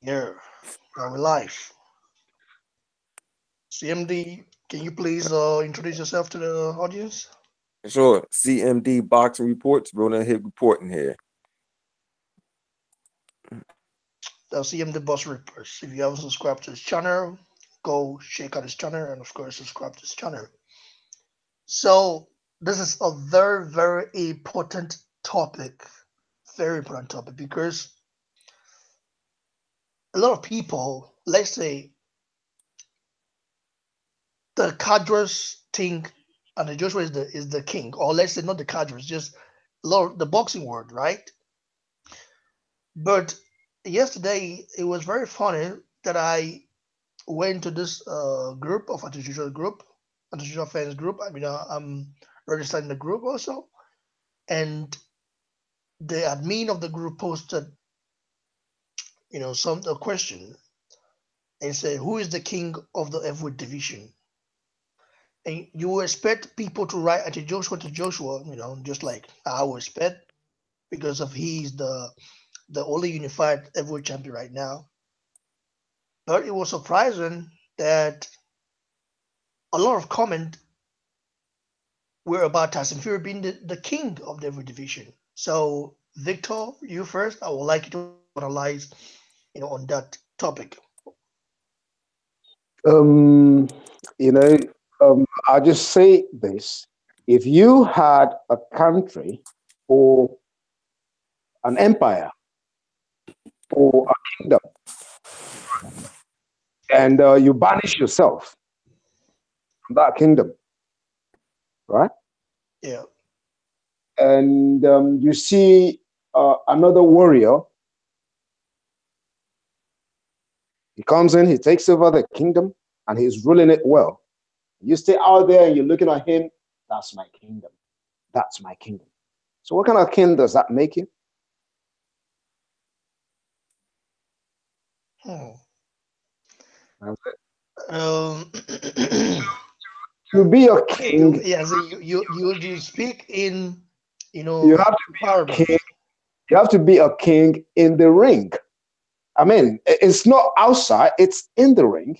Yeah, now we're live. CMD, can you please introduce yourself to the audience? Sure. CMD Boxing Reports, Ronan Hit reporting here. The CMD Boss Reports. If you haven't subscribed to his channel, go check out his channel and, of course, subscribe to his channel. So, this is a very, very important topic. Very important topic because a lot of people, let's say, the Cadres think and the Joshua is the king, or let's say not the Cadres, just a lot of the boxing world, right? But yesterday it was very funny that I went to this group of artificial fans group. I mean, I'm registered in the group also, and the admin of the group posted, some a question and said, "Who is the king of the heavyweight division?" And you expect people to write to Joshua, just like I would expect because of he's the only unified heavyweight champion right now. But it was surprising that a lot of comment were about Tyson Fury being the king of the every division. So, Victor, you first. I would like you to analyze, on that topic. Um, you know, I'll just say this. If you had a country or an empire or a kingdom and you banish yourself from that kingdom, right? Yeah. And you see another warrior, he comes in, he takes over the kingdom and he's ruling it well. You stay out there and you're looking at him, that's my kingdom. That's my kingdom. So, what kind of king does that make you? Hmm. That's it. Um, To be a king, yeah. So you speak in you have to be a king. parables. You have to be a king in the ring. I mean, it's not outside; it's in the ring.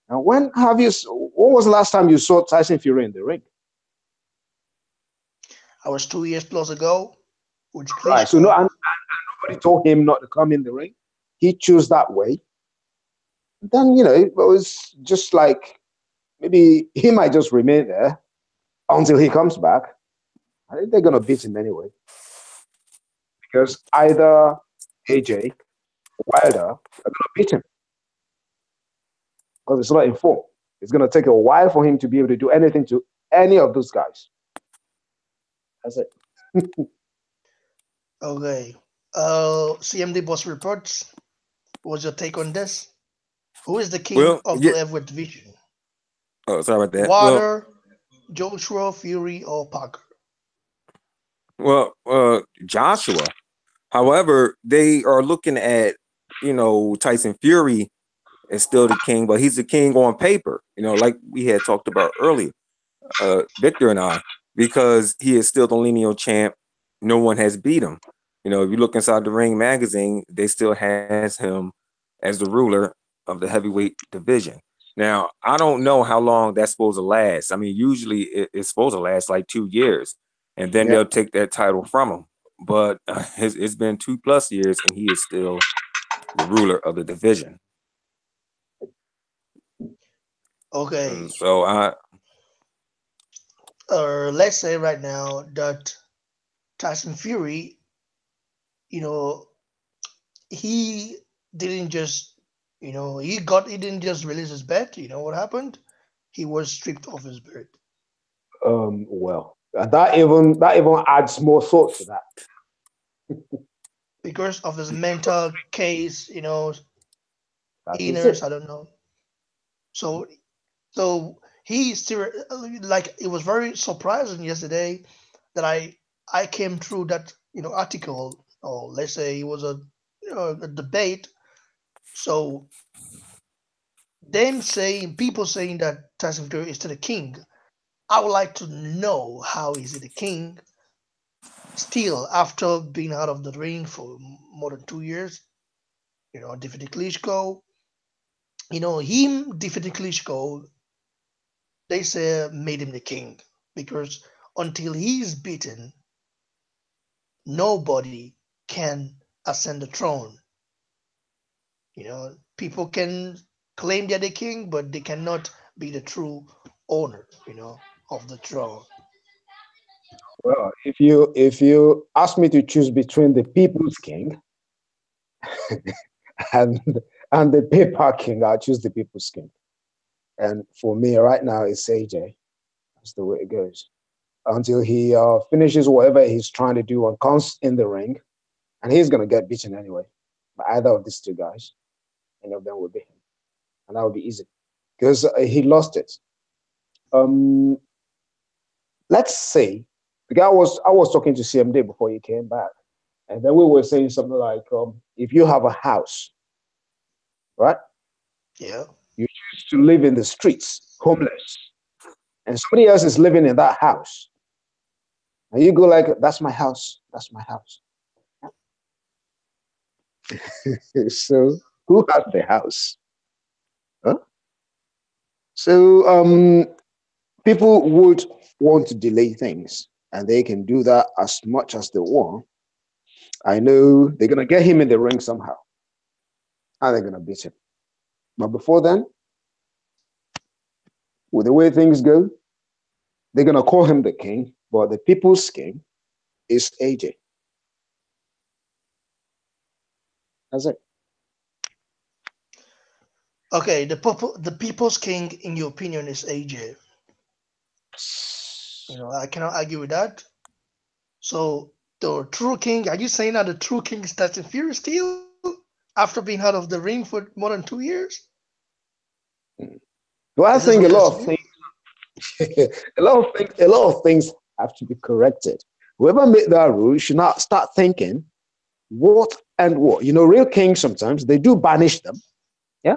And when was the last time you saw Tyson Fury in the ring? I was 2 years plus ago with Right. So no, Klitschko. and nobody told him not to come in the ring. He chose that way. Then it was just like maybe he might just remain there until he comes back. I think they're gonna beat him anyway because either AJ or Wilder are gonna beat him because it's not in form. It's gonna take a while for him to be able to do anything to any of those guys. That's it. Okay. CMD boss reports. What's your take on this? Who is the king Well, of the yeah. heavyweight division? Oh, sorry about that. Water, Joshua, Fury, or Parker? Joshua. However, they are looking at Tyson Fury as still the king, but he's the king on paper. Like we had talked about earlier, Victor and I, because he is still the lineal champ. No one has beat him. If you look inside the Ring magazine, they still has him as the ruler of the heavyweight division. Now, I don't know how long that's supposed to last. I mean, usually it's supposed to last like 2 years, and then Yeah. they'll take that title from him. But it's been 2+ years, and he is still the ruler of the division. And Okay. so I, Let's say right now that Tyson Fury, you know, he didn't just, he didn't just release his bet. You know what happened? He was stripped of his belt Well, that even adds more thought to that. because of his mental case, That is illness. it. I don't know. So, so he still like it was very surprising yesterday that I came through that article, or let's say it was a debate. So people saying that Tyson Fury is still the king. I would like to know how is he the king still after being out of the ring for more than 2 years. defeated Klitschko. Him defeating Klitschko, they say made him the king because until he's beaten, nobody can ascend the throne. People can claim they're the king, but they cannot be the true owner, of the throne. Well, if you ask me to choose between the people's king and and the paper king, I'll choose the people's king. And for me, right now, it's AJ. That's the way it goes until he finishes whatever he's trying to do and comes in the ring, and he's gonna get beaten anyway by either of these two guys. Any of them will beat him, and that will be easy because he lost it. Um, let's say the guy was I was talking to CMD before he came back, and then we were saying something like, if you have a house, right, Yeah. you choose to live in the streets, homeless, and somebody else is living in that house, and you go like, "That's my house. That's my house." So who has the house? Huh? So people would want to delay things, and they can do that as much as they want. I know they're gonna get him in the ring somehow, and they're gonna beat him. But before then, with the way things go, they're gonna call him the king, but the people's king is AJ. That's it. Okay, the people's king, in your opinion, is AJ. I cannot argue with that. So the true king, are you saying that the true king is Tyson Fury still after being out of the ring for more than 2 years? Well, I Is this think what a you're lot of saying? things, a lot of things have to be corrected. Whoever made that rule should not start thinking what and what. Real kings sometimes they do banish them, yeah,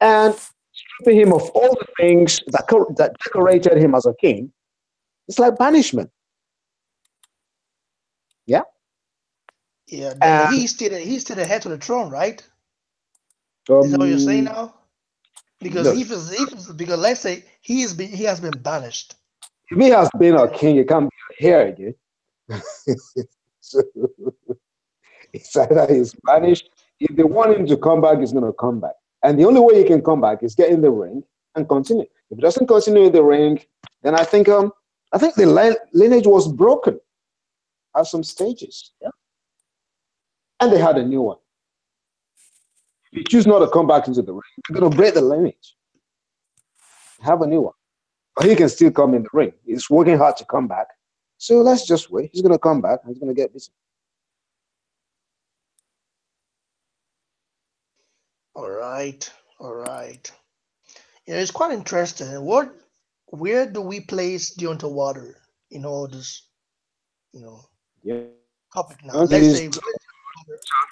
and stripping him of all the things that decorated him as a king. It's like banishment, yeah. Yeah, but And he's still the head to the throne, right? Is that what you're saying um, now? Because no, because let's say he has been banished. if he has been a And king, he can't be here again. So it's either he's banished. If they want him to come back, he's going to come back. And the only way he can come back is get in the ring and continue. If he doesn't continue in the ring, then I think the lineage was broken at some stages. Yeah. And they had a new one. If you choose not to come back into the ring, you're going to break the lineage. Have a new one. But he can still come in the ring. He's working hard to come back. So let's just wait. He's going to come back and he's going to get busy. all right, all right. It's quite interesting. Where do we place Deontay Water in all this, you know, Yeah. topic now? Until Let's he's say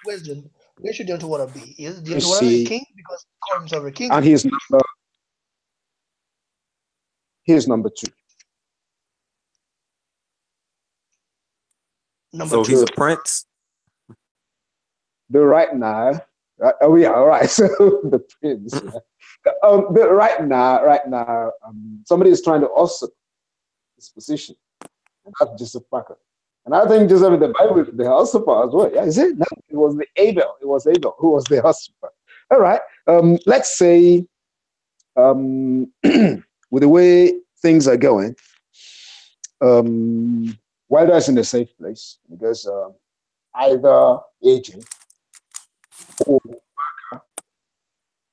where should Deontay Water be? Is Deontay Water a see, king because he calls himself a and king? he's number two. Number So he's two. a The prince. the right now. Oh yeah, all right. So the prince. Yeah. Right now, somebody is trying to usurp his position, and that's Joseph Parker. And I think Joseph in the Bible is the usurper as well. Yeah, is it? No, it was the Abel. It was Abel who was the usurper. All right. Let's say with the way things are going, Wilder is in a safe place because either AJ or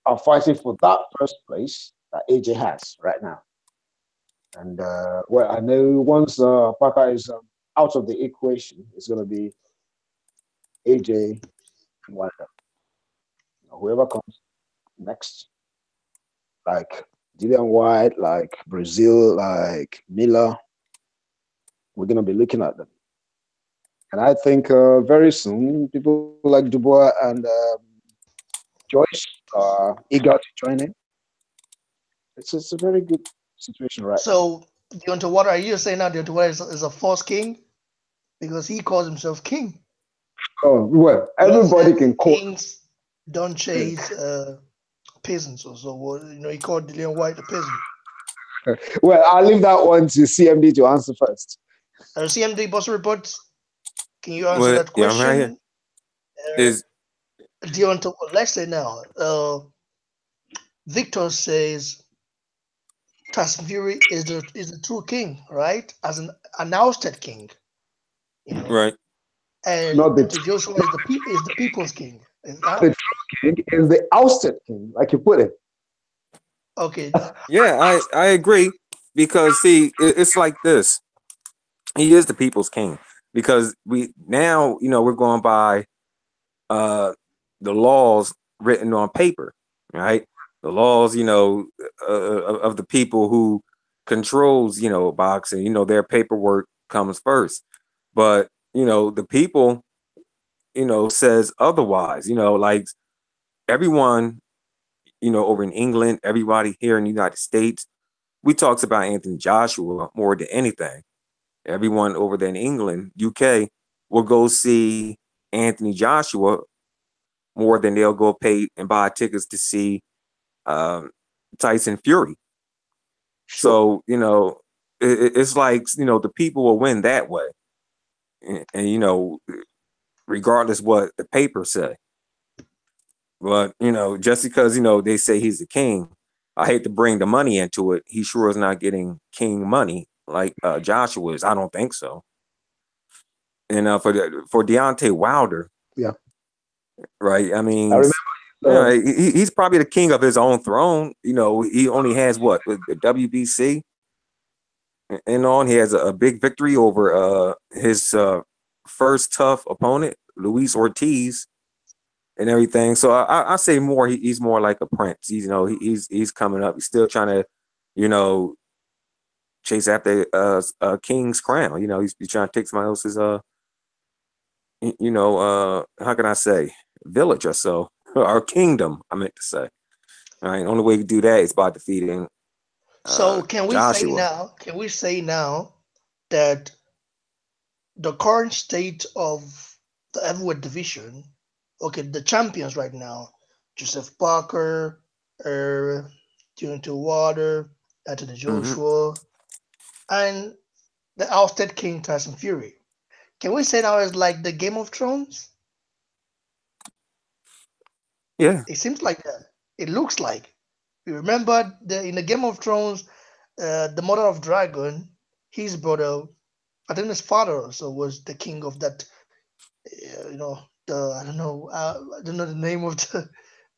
are fighting for that first place that AJ has right now. And well, I know once Parker is out of the equation, it's going to be AJ and Wilder. Whoever comes next, like Dillian White, like Brazil, like Miller, we're going to be looking at them. And I think very soon, people like Dubois and Joyce are eager to join in. It's a very good situation right now. So Deontay Water, are you saying now Deontay Water is a false king because he calls himself king? Oh, well, We all everybody said can call. kings. don't chase peasants or so. He called Dillian White a peasant. Well, I'll leave that one to CMD to answer first. CMD Boss Reports, can you answer Well, that yeah, I'm right here. question? Uh, Is Deontay, let's say now, Victor says Tyson Fury is the true king, right? As an ousted king, you know, right. and Not the Anthony Joshua is the people's king. Is that the king is the ousted king, like you put it. okay? Yeah, I agree because see, it's like this. He is the people's king because we now we're going by uh the laws written on paper, right? The laws, of the people who controls, boxing. Their paperwork comes first, but the people, says otherwise. Like everyone, over in England, everybody here in the United States, we talks about Anthony Joshua more than anything. Everyone over there in England, UK, will go see Anthony Joshua more than they'll go pay and buy tickets to see um, Tyson Fury. Sure. So it's like the people will win that way, and regardless what the papers say. But just because they say he's the king, I hate to bring the money into it. He sure is not getting king money like Joshua is. I don't think so. And for Deontay Wilder, Yeah. right? I I mean, remember. he's probably the king of his own throne. He only has what the WBC and on. He has a big victory over his first tough opponent, Luis Ortiz, and everything. So I say more. He's more like a prince. He's coming up. He's still trying to, you know, chase after a king's crown. He's trying to take somebody else's how can I say, village or so, or kingdom. I meant to say. All right. Only way you do that is by defeating So can we say Joshua. now? Can we say now that the current state of the heavyweight division, okay, the champions right now, Joseph Parker, uh, Deontay Wilder, Anthony Hmm. Joshua, and the ousted King Tyson Fury. Can we say now it's like the Game of Thrones? Yeah. It seems like that. It looks like. You remember in the Game of Thrones, the mother of dragon, his brother, I think his father also was the king of that. I don't know the name of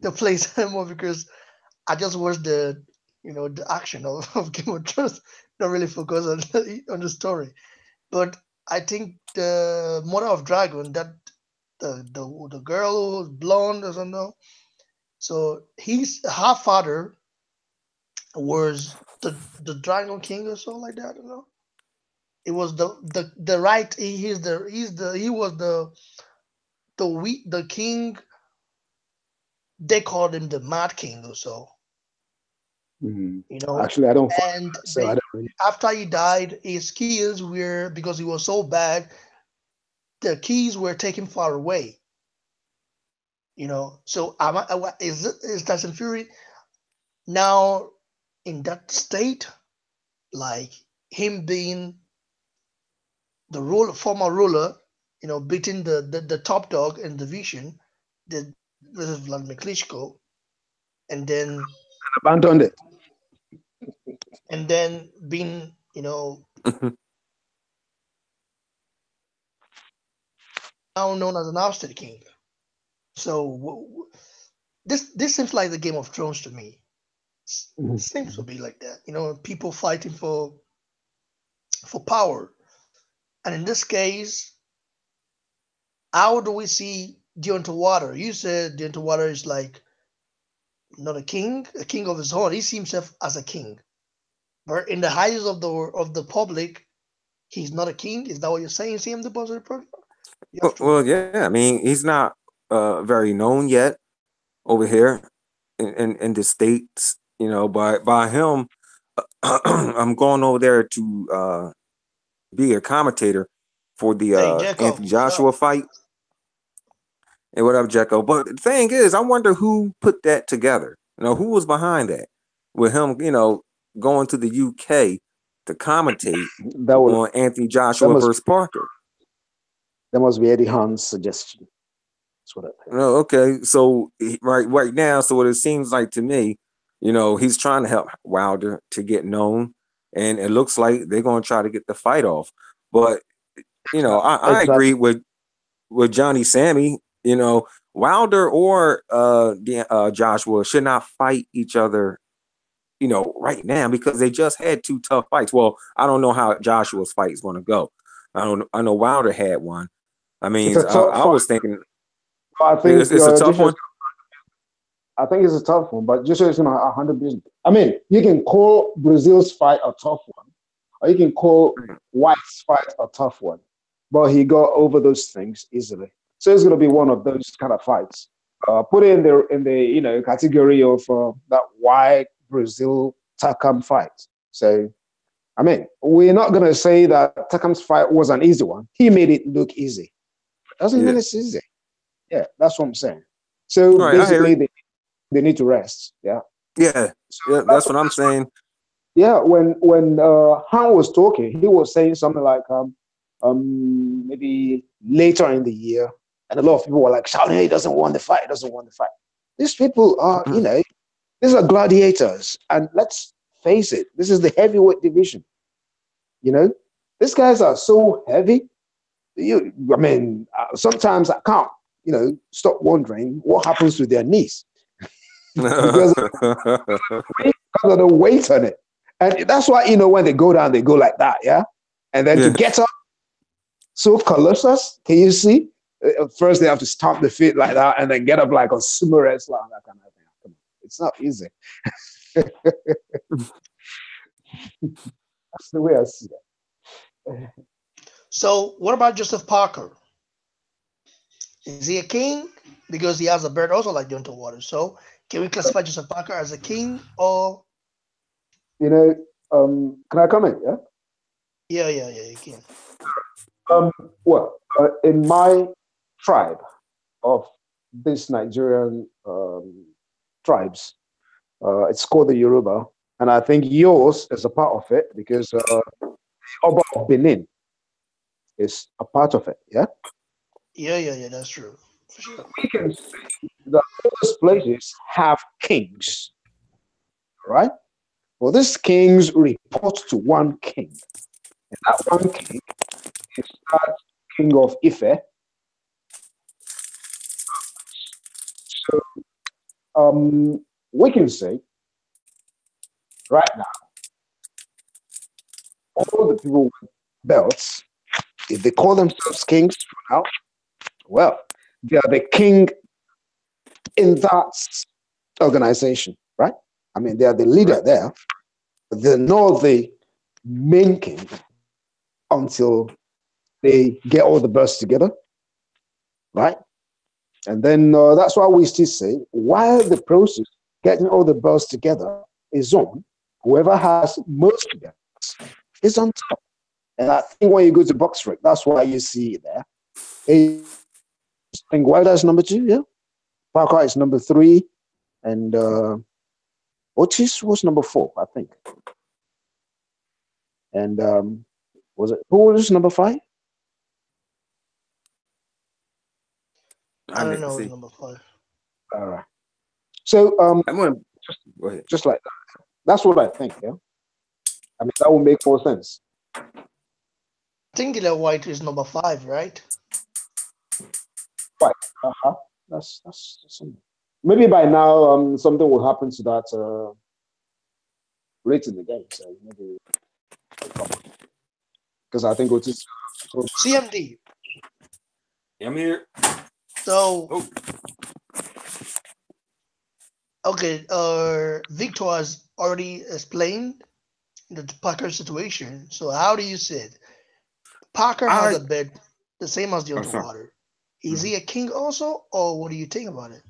the place anymore because I just watched the action of Game of Thrones, not really focus on on the story. But I think the mother of dragon, that the girl who was blonde or something. So her father was the Dragon King or something like that. I don't know. It was the right. He was the king. They called him the Mad King or so. Mhm. You know, Actually, I don't follow and that, so I they don't really. after he died, his skills were because he was so bad. The keys were taken far away. So is Tyson Fury now in that state, like him being former ruler, beating the top dog in the division, the versus Vladimir Klitschko, and then Abandoned it. being now known as an ousted king. So this seems like the Game of Thrones to me. Mhm. Seems to be like that. People fighting for power, and in this case, how do we see Deontay Water? You said Deontay Water is like not a king of his own. He sees himself as a king, but in the eyes of the public, he's not a king. Is that what you're saying, CM Deposit Project? You have to. Well, yeah. I mean, he's not very known yet over here in the states. By him, I'm going over there to be a commentator for the Hey, Jacob, Anthony what's Joshua up? fight, Hey, what up, Jekko? But the thing is, I wonder who put that together. Who was behind that? With him, going to the UK to commentate That was on Anthony that Joshua must versus Parker. that must be Eddie Hearn's suggestion. That's what I think. No, okay. So right now, so what it seems like to me, he's trying to help Wilder to get known, and it looks like they're going to try to get the fight off. But I agree Exactly. with Johnny Sammy. Wilder or Joshua should not fight each other. Right now because they just had two tough fights. Well, I don't know how Joshua's fight is going to go. I know Wilder had one. I It's mean, a tough I fight. was thinking I think it's a tough one. I think it's a tough one, but just so it's 100%. I mean, you can call Brazil's fight a tough one, or you can call White's fight a tough one, but he got over those things easily. So it's going to be one of those kind of fights. Put it in the category of that White Brazil Takam fight. So I mean, we're not going to say that Takam's fight was an easy one. He made it look easy. Doesn't mean Yeah. it's easy. Yeah, that's what I'm saying. So All right, I hear basically, you. they need to rest. Yeah. Yeah, yeah, that's what I'm saying. Yeah. When Han was talking, he was saying something like maybe later in the year, and a lot of people were like shouting, "Hey, he doesn't want the fight. He doesn't want the fight." These people are, these are gladiators, and let's face it, this is the heavyweight division. These guys are so heavy. I mean, sometimes I can't, stop wondering what happens to their knees because of the weight on it. And that's why, when they go down, they go like that, yeah? And then to Yeah. get up so colossus, can you see? First, they have to stomp the feet like that and then get up like a sumo wrestler and that kind of thing. Come on. It's not easy. That's the way I see it. So what about Joseph Parker? Is he a king? Because he has a bird also like Deontay Water. So can we classify Joseph Parker as a king or Can I comment? Yeah. yeah, you can. Well, in my tribe of these Nigerian tribes, it's called the Yoruba, and I think yours is a part of it because Oba of Benin is a part of it. Yeah, Yeah, that's true. For sure. we can say that those places have kings, right? Well, these kings report to one king, and that one king is that king of Ife. So we can say right now, all the people with belts, if they call themselves kings for now, well, they are the king in that organization, right? I mean, they are the leader there, but they're not the main king until they get all the belts together, right? And then that's why we still say, while the process getting all the belts together is on, whoever has most belts is on top. And I think when you go to box rec, that's why you see it there. I think Wilder is number 2, yeah. Parker is number 3, and Otis was number 4, I think. And who was number 5? I I don't didn't know see. number 5. All right. So I'm gonna go ahead. just like that. That's what I think. Yeah. I mean, that would make more sense. I think Dillian White is number 5, right? Right. Uh-huh. That's something. Maybe by now something will happen to that rate in the game. So maybe because I think Otis. CMD. I'm here. So Oh. okay, Victor has already explained the Parker situation. So how do you see it? Parker has I a bed the same as oh, Deontay sorry. Water. Is he a king also, or what do you think about it?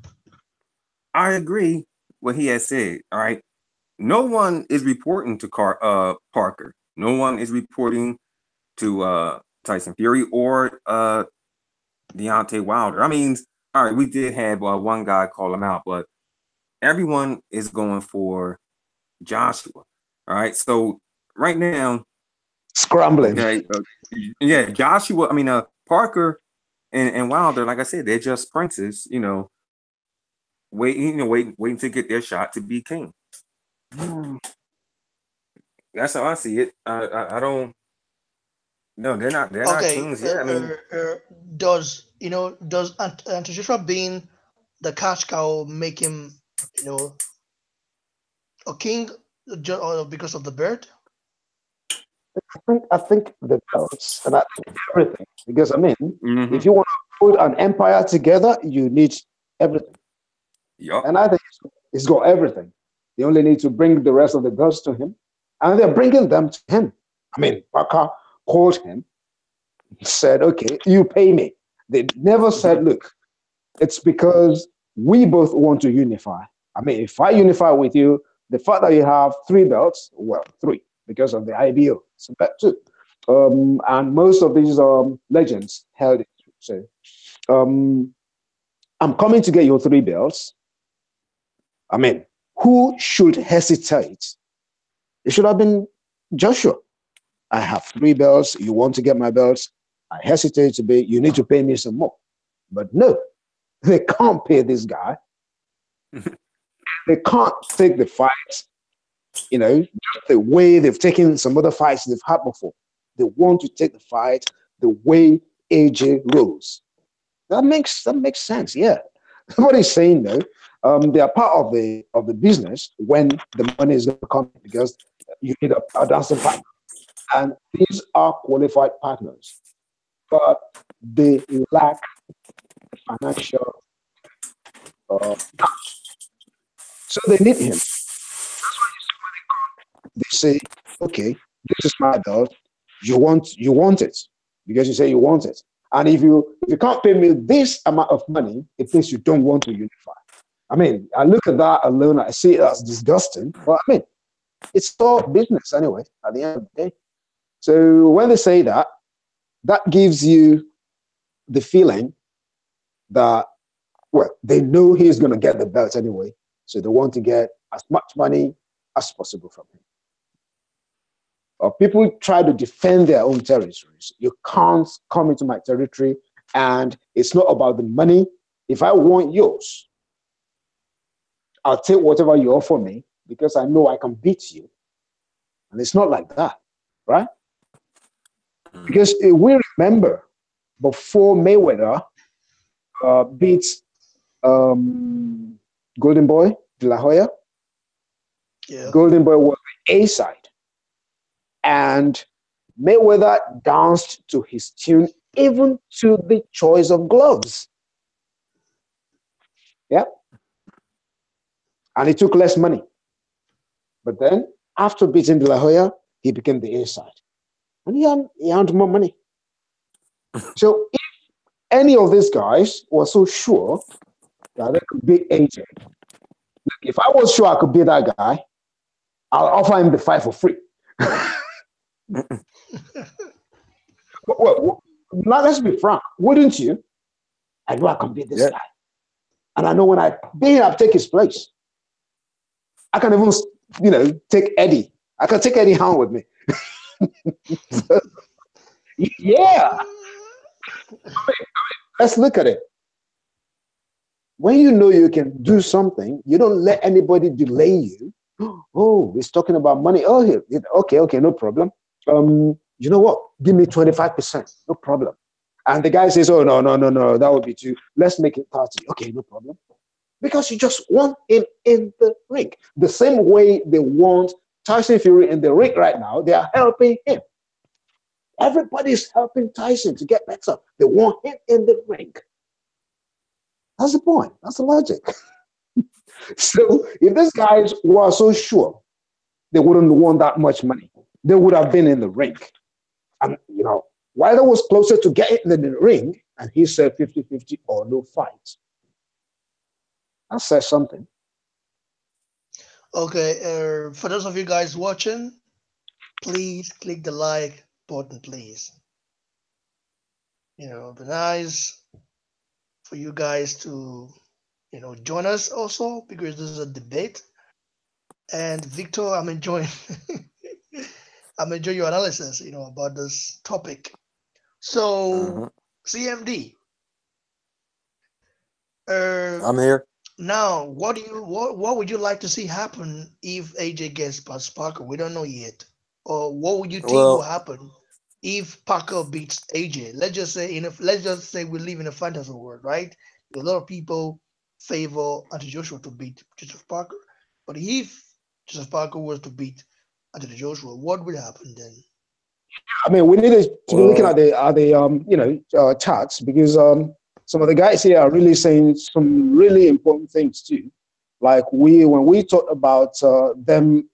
I agree what he has said. All right. No one is reporting to Parker. No one is reporting to Tyson Fury or Deontay Wilder. all right, we did have one guy call him out, but everyone is going for Joshua. All right, so right now, Scrambling. okay, yeah, Joshua. I mean, Parker and Wilder, like I said, they're just princes. Waiting to get their shot to be king. That's how I see it. I don't. No, they're not. They're not Okay, kings yet. I mean, does Joshua being the cash cow make him, you know, a king because of the bird? I think the belts and I think everything. Because I mean, mm-hmm. if you want to put an empire together, you need everything. Yup. And I think he's got everything. They only need to bring the rest of the girls to him, and they're bringing them to him. I mean, Parker called him, said, "Okay, you pay me." They never said, "Look, it's because we both want to unify." I mean, if I unify with you, the fact that you have 3 belts, well, 3 because of the IBO, it's bet 2. And most of these legends held it. So um, I'm coming to get your 3 belts. I mean, who should hesitate? It should have been Joshua. I have 3 belts. You want to get my belts? I hesitate to be. You need to pay me some more. But no, they can't pay this guy. They can't take the fight, just the way they've taken some other fights they've had before. They want to take the fight the way AJ rolls. That makes sense. Yeah. Nobody's saying no. They are part of the business when the money is going to come because you need a dancing partner, and these are qualified partners, but they lack financial. So they need him. They say, "Okay, this is my belt. You want it because you say you want it, and if you can't pay me this amount of money, it means you don't want to unify." I mean, I look at that alone, I see it as disgusting. But I mean, it's all business anyway, at the end of the day. So when they say that, that gives you the feeling that, well, they know he's going to get the belt anyway. So they want to get as much money as possible from him. People try to defend their own territories. You can't come into my territory, and it's not about the money. If I want yours, I'll take whatever you offer me because I know I can beat you. And it's not like that, right? Because we remember before Mayweather beats Golden Boy De La Hoya, Yeah. Golden Boy was the A side. And Mayweather danced to his tune, even to the choice of gloves. Yeah. And he took less money. But then, after beating De La Hoya, he became the A side. And he earned more money. So if any of these guys were so sure that they could beat AJ, look, if I was sure I could beat that guy, I'll offer him the fight for free. well, now let's be frank, wouldn't you? I know I can beat this guy. And I know when I beat him, I'll take his place. I can even, take Eddie. I can take Eddie Hound with me. Yeah. Let's look at it. When you know you can do something, you don't let anybody delay you. Oh, he's talking about money. Oh, okay, no problem. You know what? Give me 25%, no problem. And the guy says, "Oh, no, that would be too. Let's make it 30. Okay, no problem." Because you just want him in the ring. The same way they want Tyson Fury in the ring right now, they are helping him. Everybody's helping Tyson to get better. They want him in the ring. That's the point. That's the logic. So if these guys were so sure they wouldn't want that much money, they would have been in the ring. And, Wilder was closer to getting in the ring, and he said 50-50 or no fight. That says something. Okay, for those of you guys watching, please click the like button, please. Be nice. for you guys to, join us also because this is a debate. And Victor, I'm enjoying, I'm enjoying your analysis, about this topic. So, Uh-huh. CMD, I'm here. now, what would you like to see happen if AJ gets past Parker? We don't know yet. Or what would you think will Well, happen if Parker beats AJ? Let's just say we live in a fantasy world, right? A lot of people favor Anthony Joshua to beat Joseph Parker. But if Joseph Parker was to beat Anthony Joshua, what would happen then? I mean, we need to be looking well, at the charts because some of the guys here are really saying some really important things too. Like when we talked about them,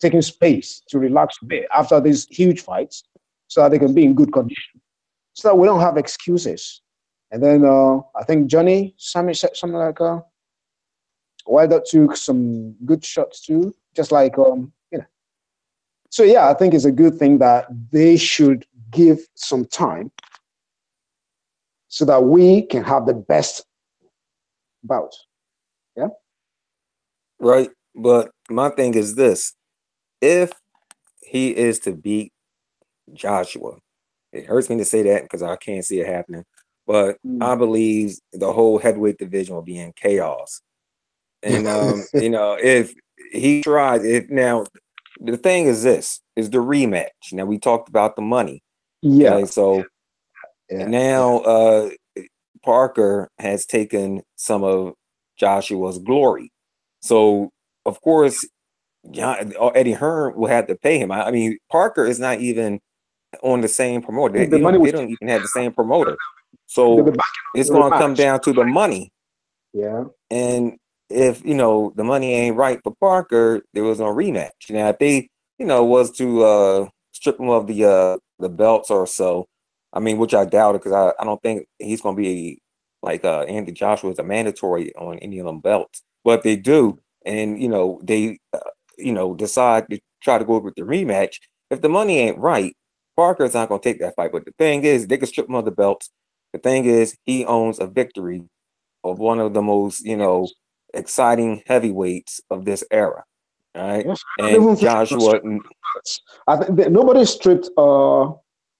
taking space to relax a bit after these huge fights, so that they can be in good condition, so that we don't have excuses. And then I think Johnny Sammy said something like, Wilder took some good shots too, just like So yeah, I think it's a good thing that they should give some time so that we can have the best bout. Yeah. right. But my thing is this: if he is to beat Joshua, it hurts me to say that because I can't see it happening. But Mm. I believe the whole heavyweight division will be in chaos. And if he tries, if now the thing is this is the rematch. Now we talked about the money. Yeah, Okay, so yeah, yeah. now Parker has taken some of Joshua's glory. So of course, Eddie Hearn will have to pay him. I mean, Parker is not even on the same promoter. I think the money They was don't even have the same promoter. they'll be So back it's in the going to come rematch. down to the money. Yeah. And if the money ain't right for Parker, there was no rematch. Now if they was to strip him of the belts or so, I mean, which I doubt it because I don't think he's going to be like Andy Joshua is a mandatory on any of them belts. But if they do, and they decide to try to go with the rematch, if the money ain't right, Parker's not going to take that fight. But the thing is, they can strip him of the belts. The thing is, he owns a victory of one of the most, exciting heavyweights of this era. All right. Yes. I don't And even think Joshua, I think nobody stripped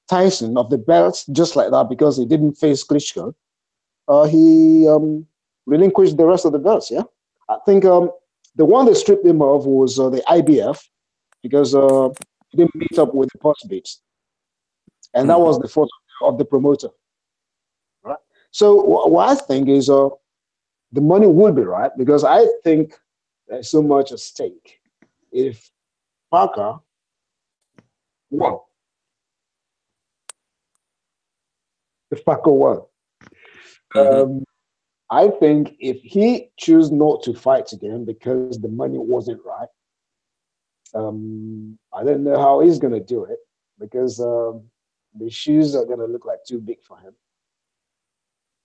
Tyson of the belt just like that because he didn't face Klitschko. He relinquished the rest of the belts. Yeah. I think the one they stripped him of was the IBF because he didn't meet up with the post beats, and that mhm, was the fault of the promoter. Right. So what I think is the money will be right because I think there's so much at stake. If Parker won, if Parker won, mhm, um, I think if he choose not to fight again because the money wasn't right, I don't know how he's gonna do it because the shoes are gonna look like too big for him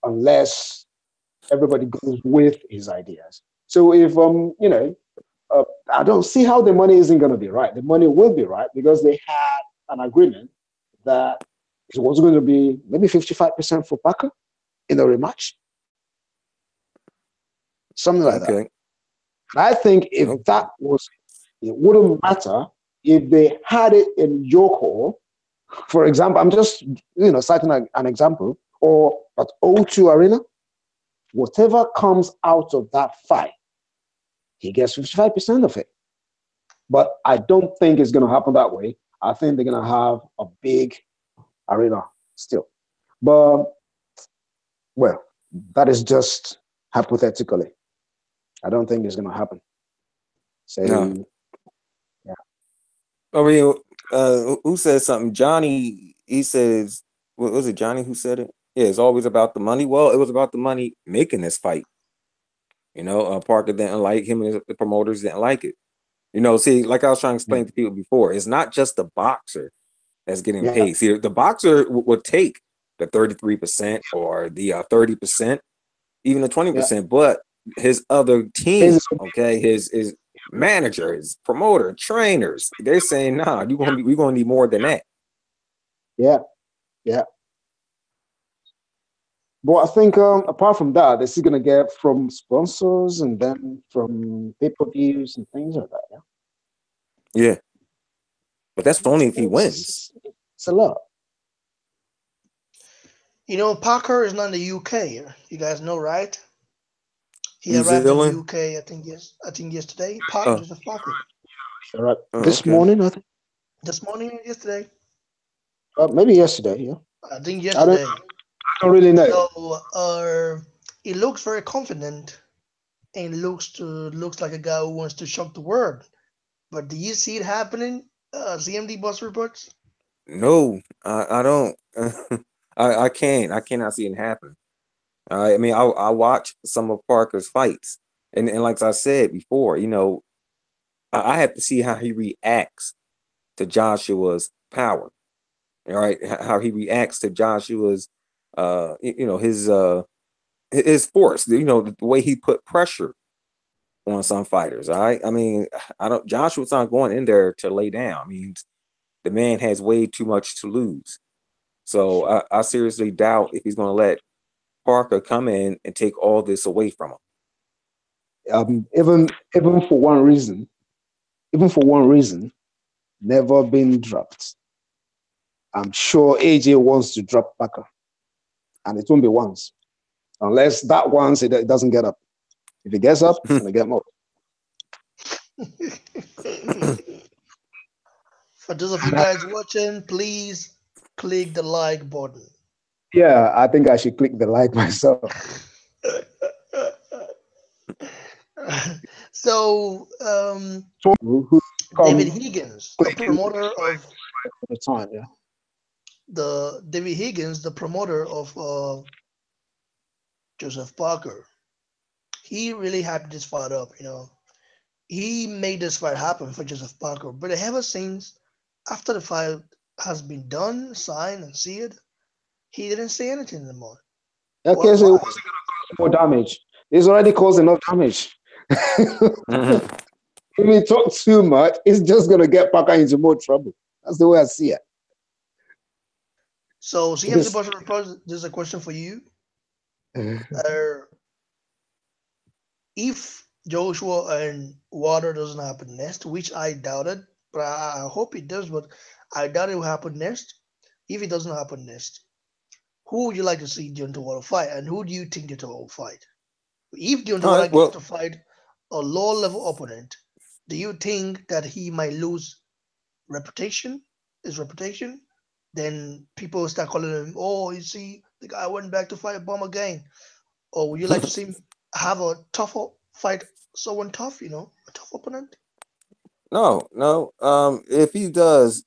unless everybody goes with his ideas. So if I don't see how the money isn't going to be right. The money will be right because they had an agreement that it was going to be maybe 55% for Parker in the rematch, something like that. okay. I think if Okay. that was, it wouldn't matter if they had it in your call. For example, I'm just citing an example, or at O2 Arena, whatever comes out of that fight, he gets 55% of it. But I don't think it's going to happen that way. I think they're going to have a big arena still. But, well, that is just hypothetically. I don't think it's going to happen. No. So, yeah. I mean, who said something? Johnny, he says, what was it Johnny who said it? Yeah, it's always about the money. Well, it was about the money making this fight. Parker didn't like him and the promoters didn't like it. See, like I was trying to Yeah. explain to people before, it's not just the boxer that's getting Yeah. paid. See, the boxer would take the 33% or the 30%, even the Yeah. 20%, but his other This team, is- okay, his manager, his promoter, trainers, they're saying, nah, we're gonna need more than that. Yeah. Yeah. But I think apart from that, they're still gonna get from sponsors and then from pay-per-views and things like that. Yeah, Yeah, but that's only if he it's, wins. it's, it's a lot. You know, Parker is not in the UK. You guys know, right? He New arrived in the Zealand. UK. I think yesterday. Oh, Joseph Parker. All right. This okay. morning, I think. This morning, yesterday. Maybe yesterday. Yeah, I think I don't. yesterday. I don't really know. So, he looks very confident and looks like a guy who wants to shock the world. But do you see it happening? CMD Bus reports. No, I don't. I can't. I cannot see it happen. I mean, I watch some of Parker's fights, and like I said before, I have to see how he reacts to Joshua's power. All right, how he reacts to Joshua's, his force. The way he put pressure on some fighters. All right, I mean, I don't. Joshua's not going in there to lay down. I mean, the man has way too much to lose. So I seriously doubt if he's going to let Parker come in and take all this away from him. Even for one reason, never been dropped. I'm sure AJ wants to drop Parker, and it won't be once, unless that once it doesn't get up. If it gets up, it's gonna get more. For those of you guys watching, please click the like button. Yeah, I think I should click the like myself. So, Who David come Higgins, the clicking promoter of all the time? Yeah. the promoter of Joseph Parker, he really hyped this fight up. He made this fight happen for Joseph Parker. But ever since after the fight has been done, signed, and sealed, he didn't say anything anymore. Okay, so it Why? wasn't more damage. It's already caused enough damage. If we talk too much, it's just gonna get Parker into more trouble. That's the way I see it. So CMC Because Butcher Report, there's a question for you. Uh, if Joshua and Water doesn't happen next, which I doubted, but I hope it does, but I doubt it will happen next. If it doesn't happen next, who would you like to see Deontay Water fight, and who do you think Deontay will fight? If Deontay All Water right. gets Well, to fight a low level opponent, do you think that he might lose reputation, his reputation? Then people will start calling him, oh, you see, the guy went back to fight a bomb again. Or would you like to see him have a tougher fight, someone tough, a tough opponent? no. If he does,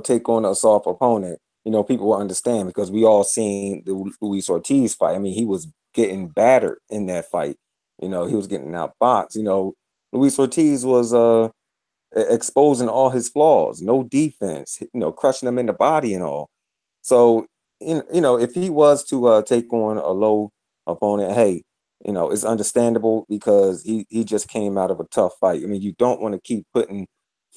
take on a soft opponent, people will understand because we all seen the Luis Ortiz fight. I mean, he was getting battered in that fight. He was getting outboxed. Luis Ortiz was exposing all his flaws, no defense, crushing him in the body and all. So, if he was to take on a low opponent, hey, it's understandable because he just came out of a tough fight. I mean, you don't want to keep putting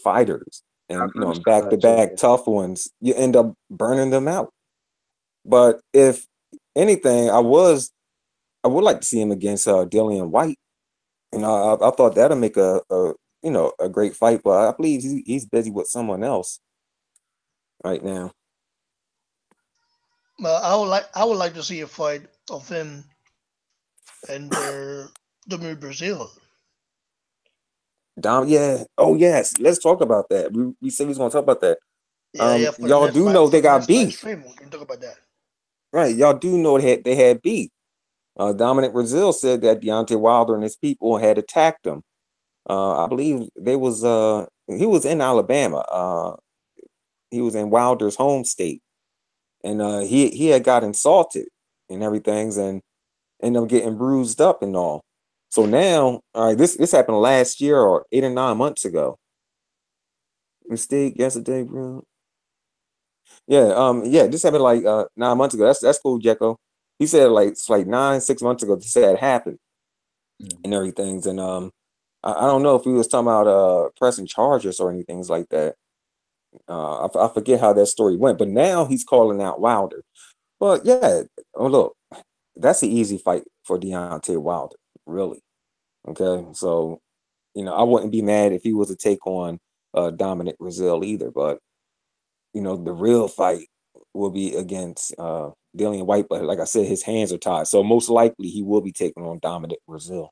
fighters I and can understand back to that too. back tough ones. You end up burning them out. But if anything, I would like to see him against Dillian White. I thought that'd make a great fight, but I believe he's busy with someone else right now. Well, I would like to see a fight of him and the Brazil. Yeah. Oh yes. Let's talk about that. We said we was gonna talk about that. Yeah, yeah. For the Y'all next do fight, know for they the got next live beef, stream, we can talk about that. right? Y'all do know they had beef. Dominic Brazil said that Deontay Wilder and his people had attacked him. I believe he was in Alabama. He was in Wilder's home state, and he had got insulted and everything, and ended up getting bruised up and all. So now, all right, this happened last year or 8 or 9 months ago. Mistake yesterday, bro. Yeah, this happened like 9 months ago. That's cool, Jekko. He said like it's like 6 months ago this had happened and everything. And I don't know if we was talking about pressing charges or anything like that. I forget how that story went, but now he's calling out Wilder. But yeah, oh look. that's an easy fight for Deontay Wilder, really. Okay, so I wouldn't be mad if he was to take on Dominic Brazil either, but the real fight will be against Dillian White. But like I said, his hands are tied, so most likely he will be taking on Dominic Brazil,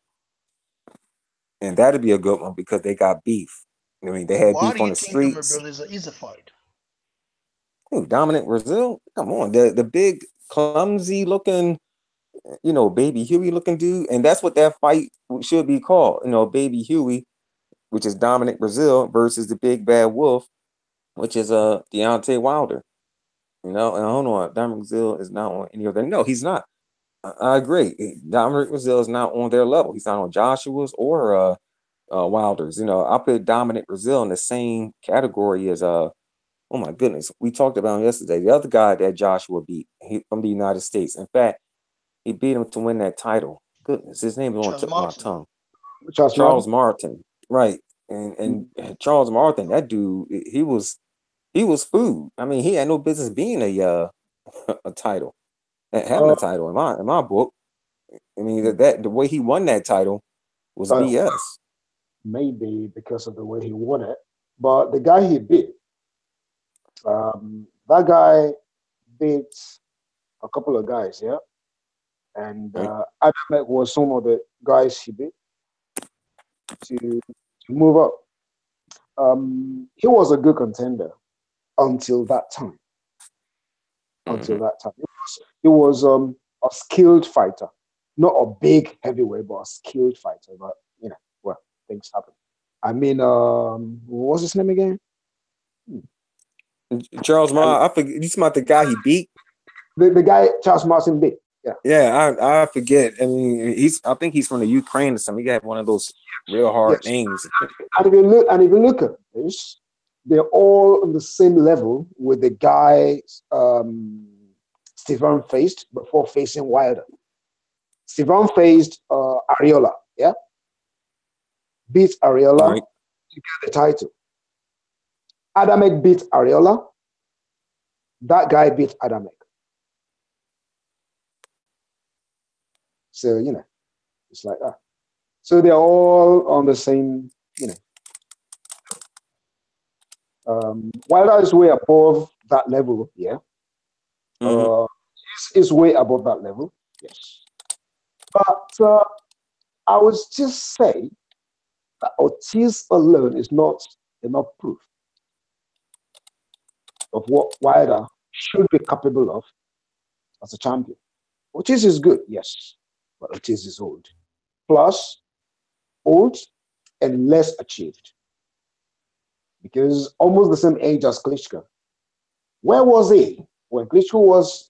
and that'd be a good one because they got beef. I mean, they had Why do beef on you the think Dominic streets. Brazil is a fight? Ooh, Dominic Brazil, come on, the big clumsy looking, baby Huey looking dude, and that's what that fight should be called. Baby Huey, which is Dominic Brazil versus the big bad wolf, which is Deontay Wilder. And hold on, Dominic Brazil is not on any of them. No, he's not. I agree. Dominic Brazil is not on their level. He's not on Joshua's or Wilder's. I put Dominic Brazil in the same category as oh my goodness, we talked about him yesterday. The other guy that Joshua beat, from the United States. In fact, he beat him to win that title. Goodness, his name is on the Charles tip of my Martin. tongue. Charles Charles Martin. Martin, right? And Charles Martin, that dude, he was food. I mean, he had no business being a a title, having Uh, a title in my book. I mean that the way he won that title was uh, BS. maybe because of the way he won it, but the guy he beat, that guy beat a couple of guys, yeah, and Right? Adamek was some of the guys he beat to move up. He was a good contender until that time. Until Mm-hmm. that time, he was a skilled fighter, not a big heavyweight, but a skilled fighter. But well, things happen. I mean, what was his name again? Charles And Martin, I forget. You talking about the guy he beat? the guy Charles Martin beat. Yeah. Yeah, I forget. I mean, I think he's from the Ukraine or something. He got one of those real hard Yes. names. And if you look at this, they're all on the same level with the guy Stefan faced before facing Wilder. Stefan faced Ariola, yeah, beat Ariola Right. to get the title. Adamek beat Ariola. That guy beat Adamek. So it's like that. So they're all on the same, Wilder is way above that level, yeah. Mm-hmm. Is way above that level, yes. But I would just say that Ortiz alone is not enough proof of what Wilder should be capable of as a champion. Ortiz is good, yes, but Ortiz is old. Plus, old and less achieved because almost the same age as Klitschko. Where was he when Klitschko was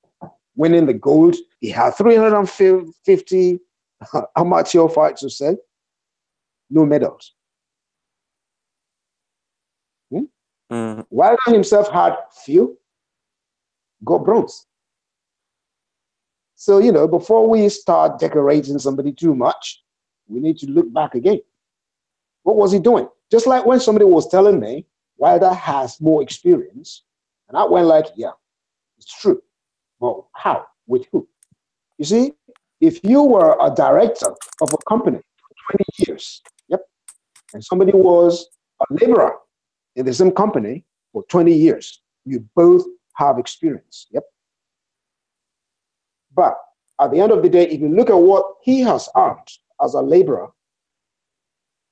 winning the gold? He had 350 amateur fights to sell, no medals. Mm-hmm. Wilder himself had few, got bronze. So, before we start decorating somebody too much, we need to look back again. What was he doing? Just like when somebody was telling me Wilder has more experience, and I went like, yeah, it's true. Well, how? With who? You see, if you were a director of a company for 20 years, yep, and somebody was a laborer in the same company for 20 years, you both have experience, yep. But at the end of the day, if you look at what he has earned as a laborer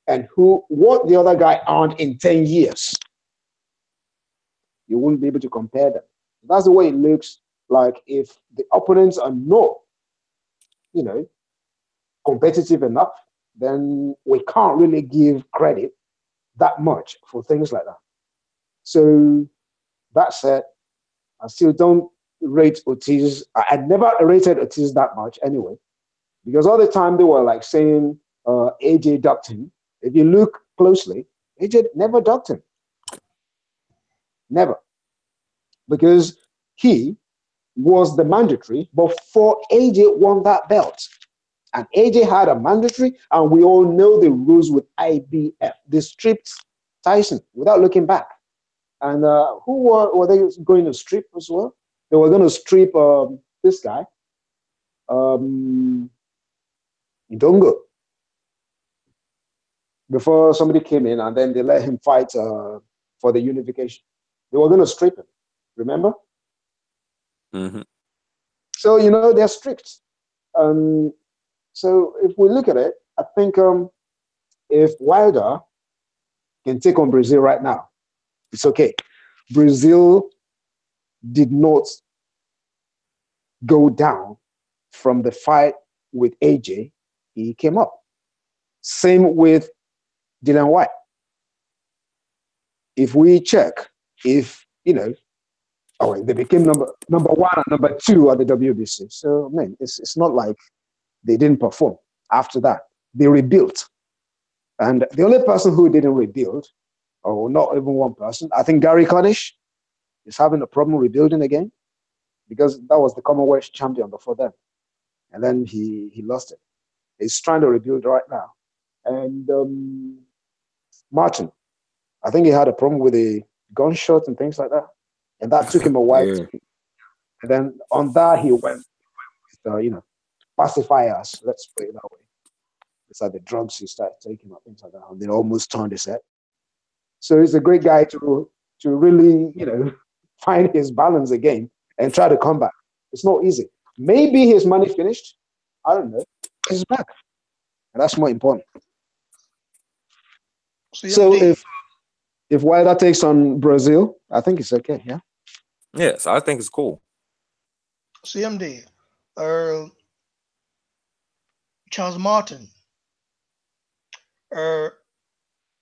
and what the other guy earned in 10 years, you wouldn't be able to compare them. That's the way it looks like if the opponents are not, competitive enough, then we can't really give credit that much for things like that. So that said, I still don't rate Ortiz. I never rated Ortiz that much anyway, because all the time they were like saying AJ ducked him. If you look closely, AJ never ducked him. Never. Because he was the mandatory before AJ won that belt. And AJ had a mandatory, and we all know the rules with IBF. They stripped Tyson without looking back. And who were they going to strip as well? They were going to strip this guy, Ndongo, before somebody came in and then they let him fight for the unification. They were going to strip him, remember? Mm-hmm. So, you know, they're strict. So if we look at it, I think if Wilder can take on Brazil right now, it's okay. Brazil did not go down from the fight with AJ. He came up. Same with Dylan White. If we check, if, you know, oh, they became number one and number two at the WBC. So, man, it's not like they didn't perform. After that, they rebuilt. And the only person who didn't rebuild, or not even one person, I think Gary Cornish is having a problem rebuilding again because that was the Commonwealth champion before them. And then he lost it. He's trying to rebuild right now. And Martin, I think he had a problem with the gunshot and things like that. And that took him a while. Yeah. And then on that, he went with, you know, pacifiers, let's put it that way. It's like the drugs he started taking or things like that. And they almost turned his head. So he's a great guy to really, you know, find his balance again and try to come back. It's not easy. Maybe his money finished. I don't know. He's back. And that's more important. So if Wilder takes on Brazil, I think it's okay, yeah? Yes, I think it's cool. CMD, Charles Martin,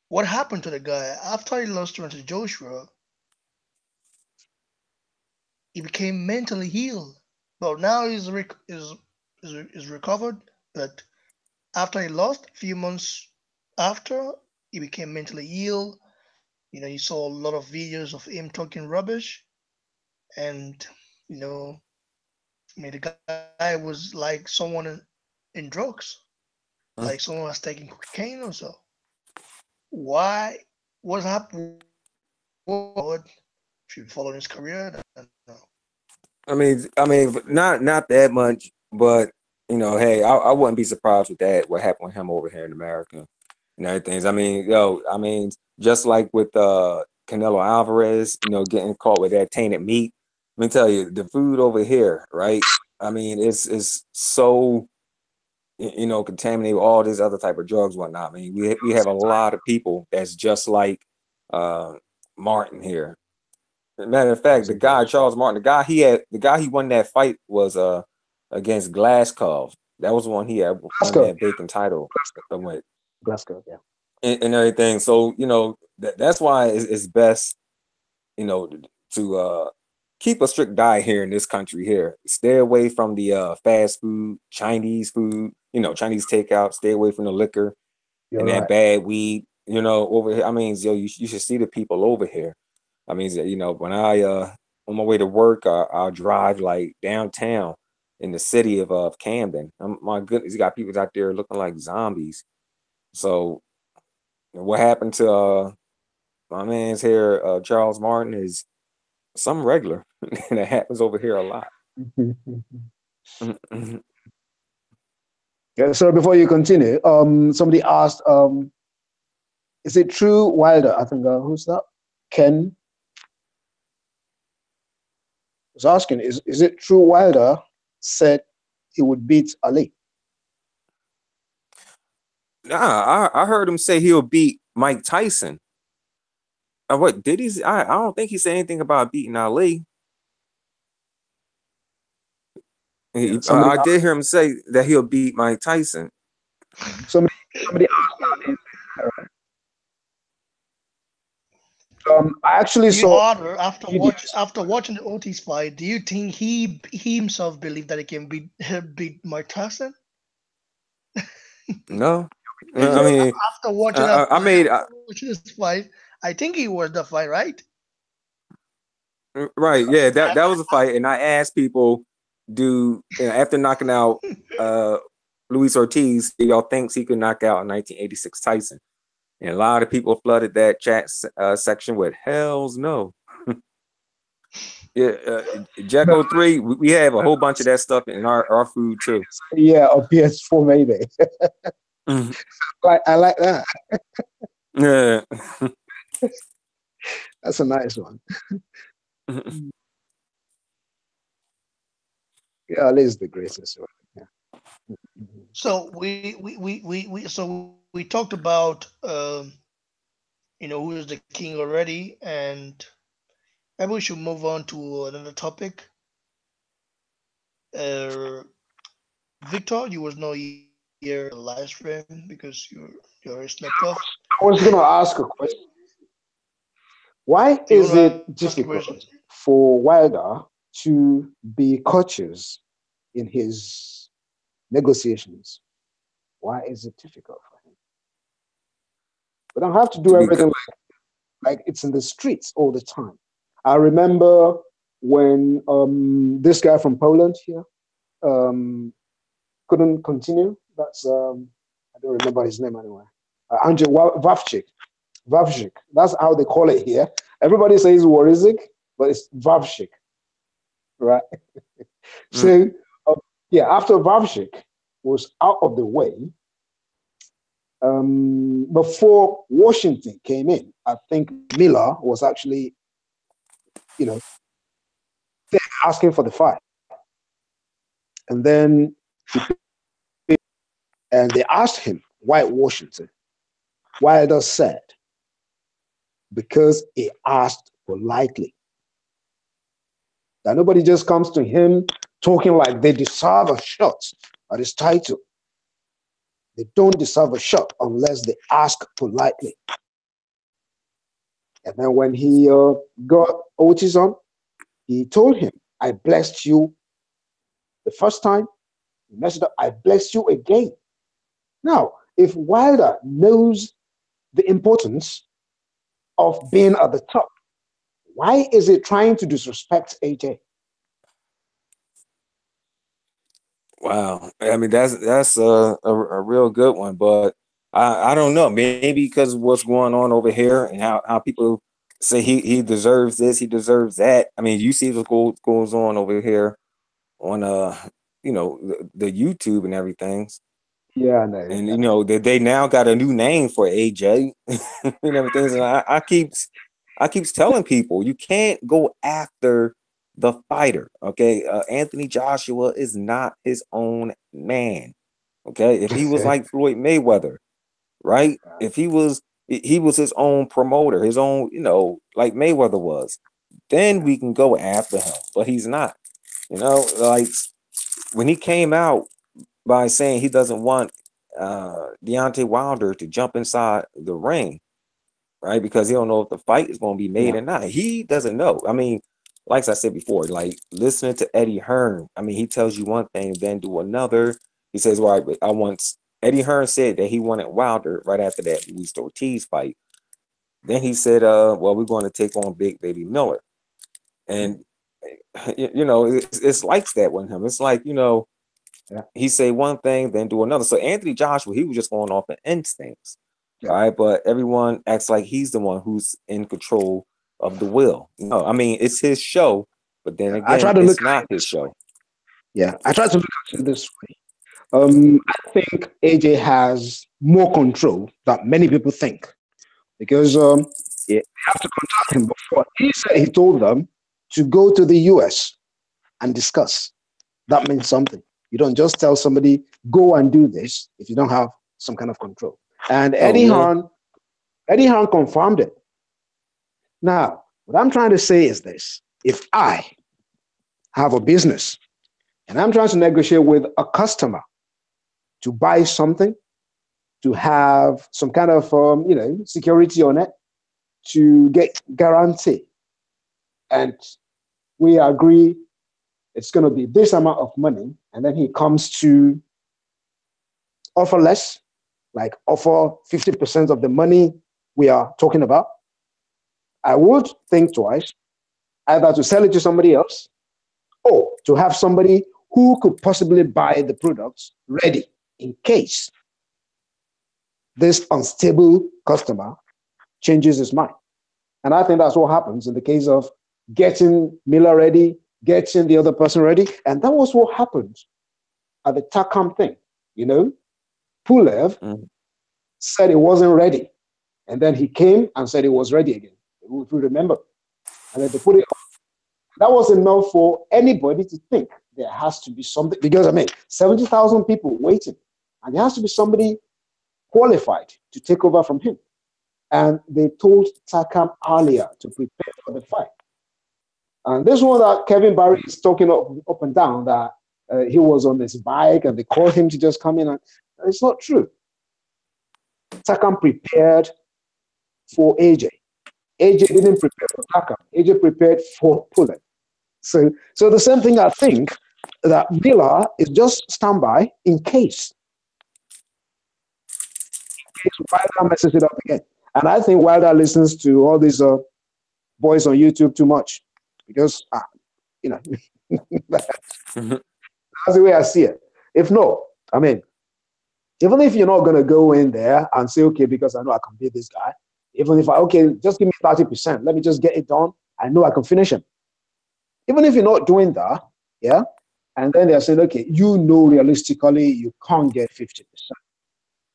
what happened to the guy after he lost to Joshua? He became mentally healed. Well, now he's recovered, but after he lost, a few months after, he became mentally ill. You know, you saw a lot of videos of him talking rubbish, and you know, I mean, the guy was like someone in drugs, like someone was taking cocaine or so. Why? What happened? What should follow his career? I don't know. I mean, not that much, but you know, hey, I wouldn't be surprised with that. What happened with him over here in America and everything. I mean, just like with Canelo Alvarez, you know, getting caught with that tainted meat. Let me tell you, the food over here, right? I mean, it's so, you know, contaminated with all this other type of drugs, whatnot. I mean, we have a lot of people that's just like Martin here. Matter of fact, the guy Charles Martin, the guy he won that fight was against Glasgow. That was the one he had won that vacant title with. Glasgow, yeah. And everything. So, you know, that's why it's best, you know, to keep a strict diet here in this country here. Stay away from the fast food, Chinese food, you know, Chinese takeout. Stay away from the liquor and that bad weed, you know, over here. I mean, yo, you should see the people over here. I mean, you know, when I on my way to work, I'll drive like downtown in the city of Camden. My goodness, you got people out there looking like zombies. So what happened to my man's here, Charles Martin, is some regular, and it happens over here a lot. Yeah. So before you continue, somebody asked, is it true Wilder? I think who's that? Ken was asking, is it true Wilder said he would beat Ali? Nah, I heard him say he'll beat Mike Tyson. What did he? I don't think he said anything about beating Ali. I did hear him say that he'll beat Mike Tyson. Somebody asked that. I actually saw after watching the Otis fight. Do you think he himself believed that he can beat Mike Tyson? No, I mean, after watching this fight, I think he was the fight, right? Right, yeah, that was a fight, and I asked people, after knocking out Luis Ortiz, do y'all thinks he could knock out 1986 Tyson? And a lot of people flooded that chat section with "Hell's no." Yeah, Jacko 3, we have a whole bunch of that stuff in our food too. Yeah, or PS4 maybe. I like that. Yeah. That's a nice one. Yeah, it is the greatest one. Yeah. So we talked about who is the king already, and maybe we should move on to another topic. Uh, Victor, you was not here in the live stream because you already slept off. I was gonna ask a question. Why Do you is want to ask it a question? difficult for Wilder to be courteous in his negotiations? Why is it difficult for him? We don't have to do Because everything like it's in the streets all the time. I remember when this guy from Poland here um, couldn't continue. That's I don't remember his name anyway. Andrzej Wawczyk. Wawczyk. That's how they call it here. Everybody says Warizik, but it's Wawczyk, right? So yeah, after Wawczyk was out of the way, before Washington came in, I think Miller was actually, you know, asking for the fight, and then and they asked him why Washington. Wilder said because he asked politely. That nobody just comes to him talking like they deserve a shot at his title. They don't deserve a shot unless they ask politely. And then when he got Otis on, he told him, I blessed you the first time, you messed it up, I blessed you again. Now, if Wilder knows the importance of being at the top, why is he trying to disrespect AJ? wow, I mean that's a real good one, but I don't know. Maybe because of what's going on over here and how people say he deserves this, he deserves that. I mean, you see what goes on over here on the YouTube and everything. Yeah, no, And they now got a new name for AJ and everything. And I keeps telling people you can't go after the fighter. Okay, Anthony Joshua is not his own man. Okay, if he was like Floyd Mayweather, right? If he was his own promoter, his own, like Mayweather was, then we can go after him. But he's not. Like when he came out by saying he doesn't want Deontay Wilder to jump inside the ring, right? Because he don't know if the fight is going to be made yeah, or not. He doesn't know. I mean, like I said before, like listening to Eddie Hearn. I mean, he tells you one thing, then do another. He says, "Well, I want." Eddie Hearn said that he wanted Wilder right after that Luis Ortiz fight. Then he said, well, we're going to take on Big Baby Miller," and it's like that with him. It's like yeah, he say one thing, then do another. So Anthony Joshua, he was just going off of instincts, yeah. all right. But everyone acts like he's the one who's in control of the will. No, I mean it's his show, but then I try again, to look it's at not it his this way. show. Yeah, I try to look at it this way. I think AJ has more control than many people think because yeah, they have to contact him before. He said he told them to go to the US and discuss. That means something. You don't just tell somebody, go and do this if you don't have some kind of control. And Oh, really? Eddie Hearn confirmed it. Now, what I'm trying to say is this. If I have a business and I'm trying to negotiate with a customer to buy something, to have some kind of security on it, to get guarantee, and we agree it's going to be this amount of money, and then he comes to offer less, like offer 50% of the money we are talking about, I would think twice either to sell it to somebody else or to have somebody who could possibly buy the products ready in case this unstable customer changes his mind. And I think that's what happens in the case of getting Miller ready, getting the other person ready. And that was what happened at the Takam thing. You know, Pulev said he wasn't ready. And then he came and said he was ready again, if you remember. And then they put it on. That was enough for anybody to think there has to be something. Because, I mean, 70,000 people waiting. And there has to be somebody qualified to take over from him. And they told Takam earlier to prepare for the fight. And this one that Kevin Barry is talking up and down, that he was on this bike and they called him to just come in. And it's not true. Takam prepared for AJ. AJ didn't prepare for Takam. AJ prepared for Pulev. So the same thing, I think, that Miller is just standby in case Wilder messes it up again. And I think Wilder listens to all these boys on YouTube too much because, you know, that's the way I see it. If not, I mean, even if you're not going to go in there and say, okay, because I know I can beat this guy, even if okay, just give me 30%, let me just get it done. I know I can finish him. Even if you're not doing that, yeah, and then they're saying, okay, you know, realistically, you can't get 50%.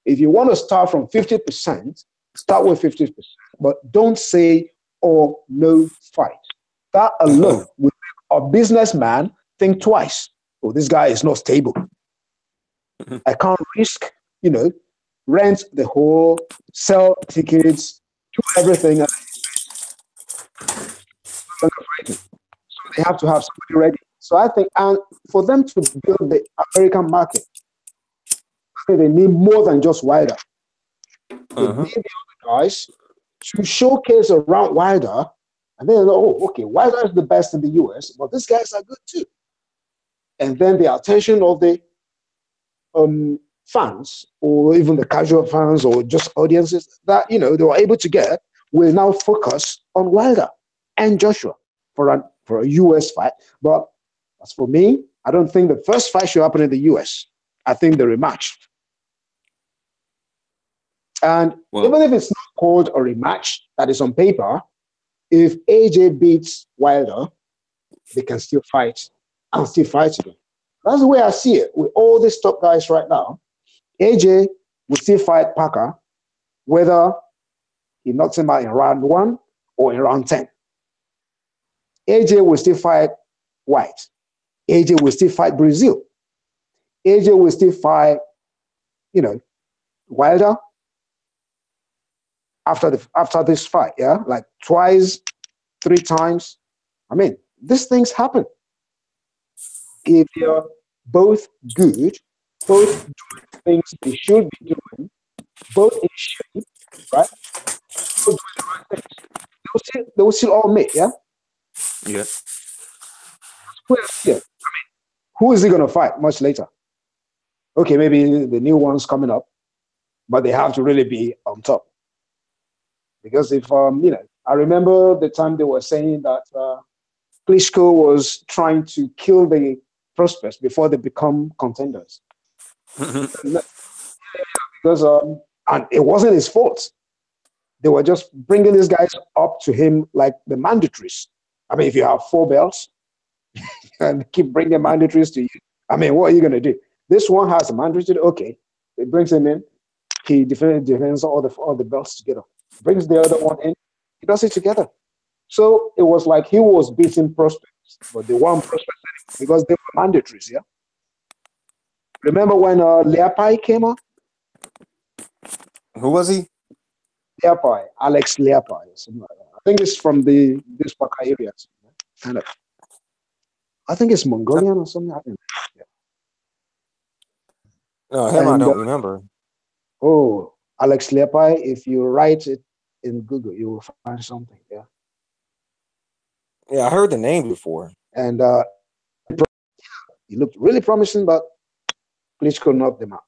If you want to start from 50%, start with 50%, but don't say, oh, no fight. That alone will make a businessman think twice. Oh, this guy is not stable. I can't risk, you know, rent the whole, sell tickets, do everything. So they have to have somebody ready. So I think, and for them to build the American market, I think they need more than just Wilder. They need the other guys to showcase around Wilder, and then, oh, okay, Wilder is the best in the US, but these guys are good too. And then the attention of the fans, or even the casual fans, or just audiences that, you know, they were able to get, will now focus on Wilder and Joshua for a US fight. But as for me, I don't think the first fight should happen in the US. I think the rematch. And even if it's not called a rematch, that is on paper, if AJ beats Wilder, they can still fight and still fight again. That's the way I see it. With all these top guys right now, AJ will still fight Parker, whether he knocks him out in round 1 or in round 10. AJ will still fight White. AJ will still fight Brazil. AJ will still fight, you know, Wilder after this fight, yeah, like twice, 3 times. I mean, these things happen. If they're both good, both doing things they should be doing, both in shape, right? Both doing the right things, they will still all meet, yeah? Yeah. Yeah. I mean, who is he going to fight much later? Okay, maybe the new one's coming up, but they have to really be on top. Because if, you know, I remember the time they were saying that Klitschko was trying to kill the prospects before they become contenders. Because, and it wasn't his fault. They were just bringing these guys up to him like the mandatories. I mean, if you have 4 belts and keep bringing mandatories to you, I mean, what are you going to do? This one has a mandatory. Okay, it brings him in. He defends all the belts together. Brings the other one in. He does it together. So it was like he was beating prospects, but the one prospect because they were mandatories. Yeah. Remember when Leapai came up? Who was he? Leapai, Alex Leapai, something like that. I think it's from this Paka area. Kind of. I think it's Mongolian or something. I don't know. Yeah. No, him I don't remember. Oh, Alex Leapai, if you write it in Google, you will find something. Yeah. Yeah, I heard the name before. And he looked really promising, but Klitschko knocked them out.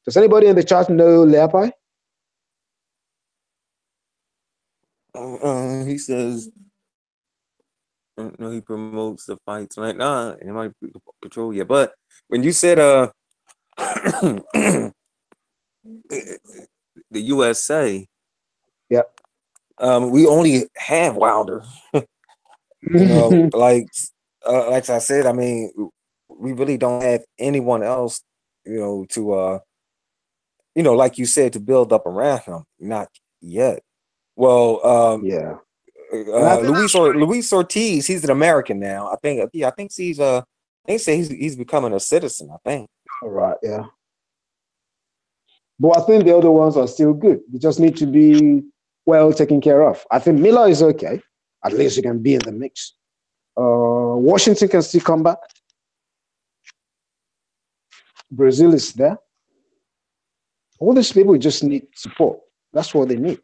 Does anybody in the chat know Leapai? He says, no, he promotes the fights. Like, nah, it might control you. But when you said the USA, yeah, We only have Wilder. You know, like I said, I mean, we really don't have anyone else, you know, to like you said, to build up around him. Not yet. Well, Yeah, and I think Luis Ortiz, he's an American now. I think. Yeah, I think he's they say he's becoming a citizen. I think. all right. Yeah, but I think the other ones are still good. They just need to be well taken care of. I think Miller is okay. At least you can be in the mix. Washington can still come back. Brazil is there. All these people just need support. That's what they need,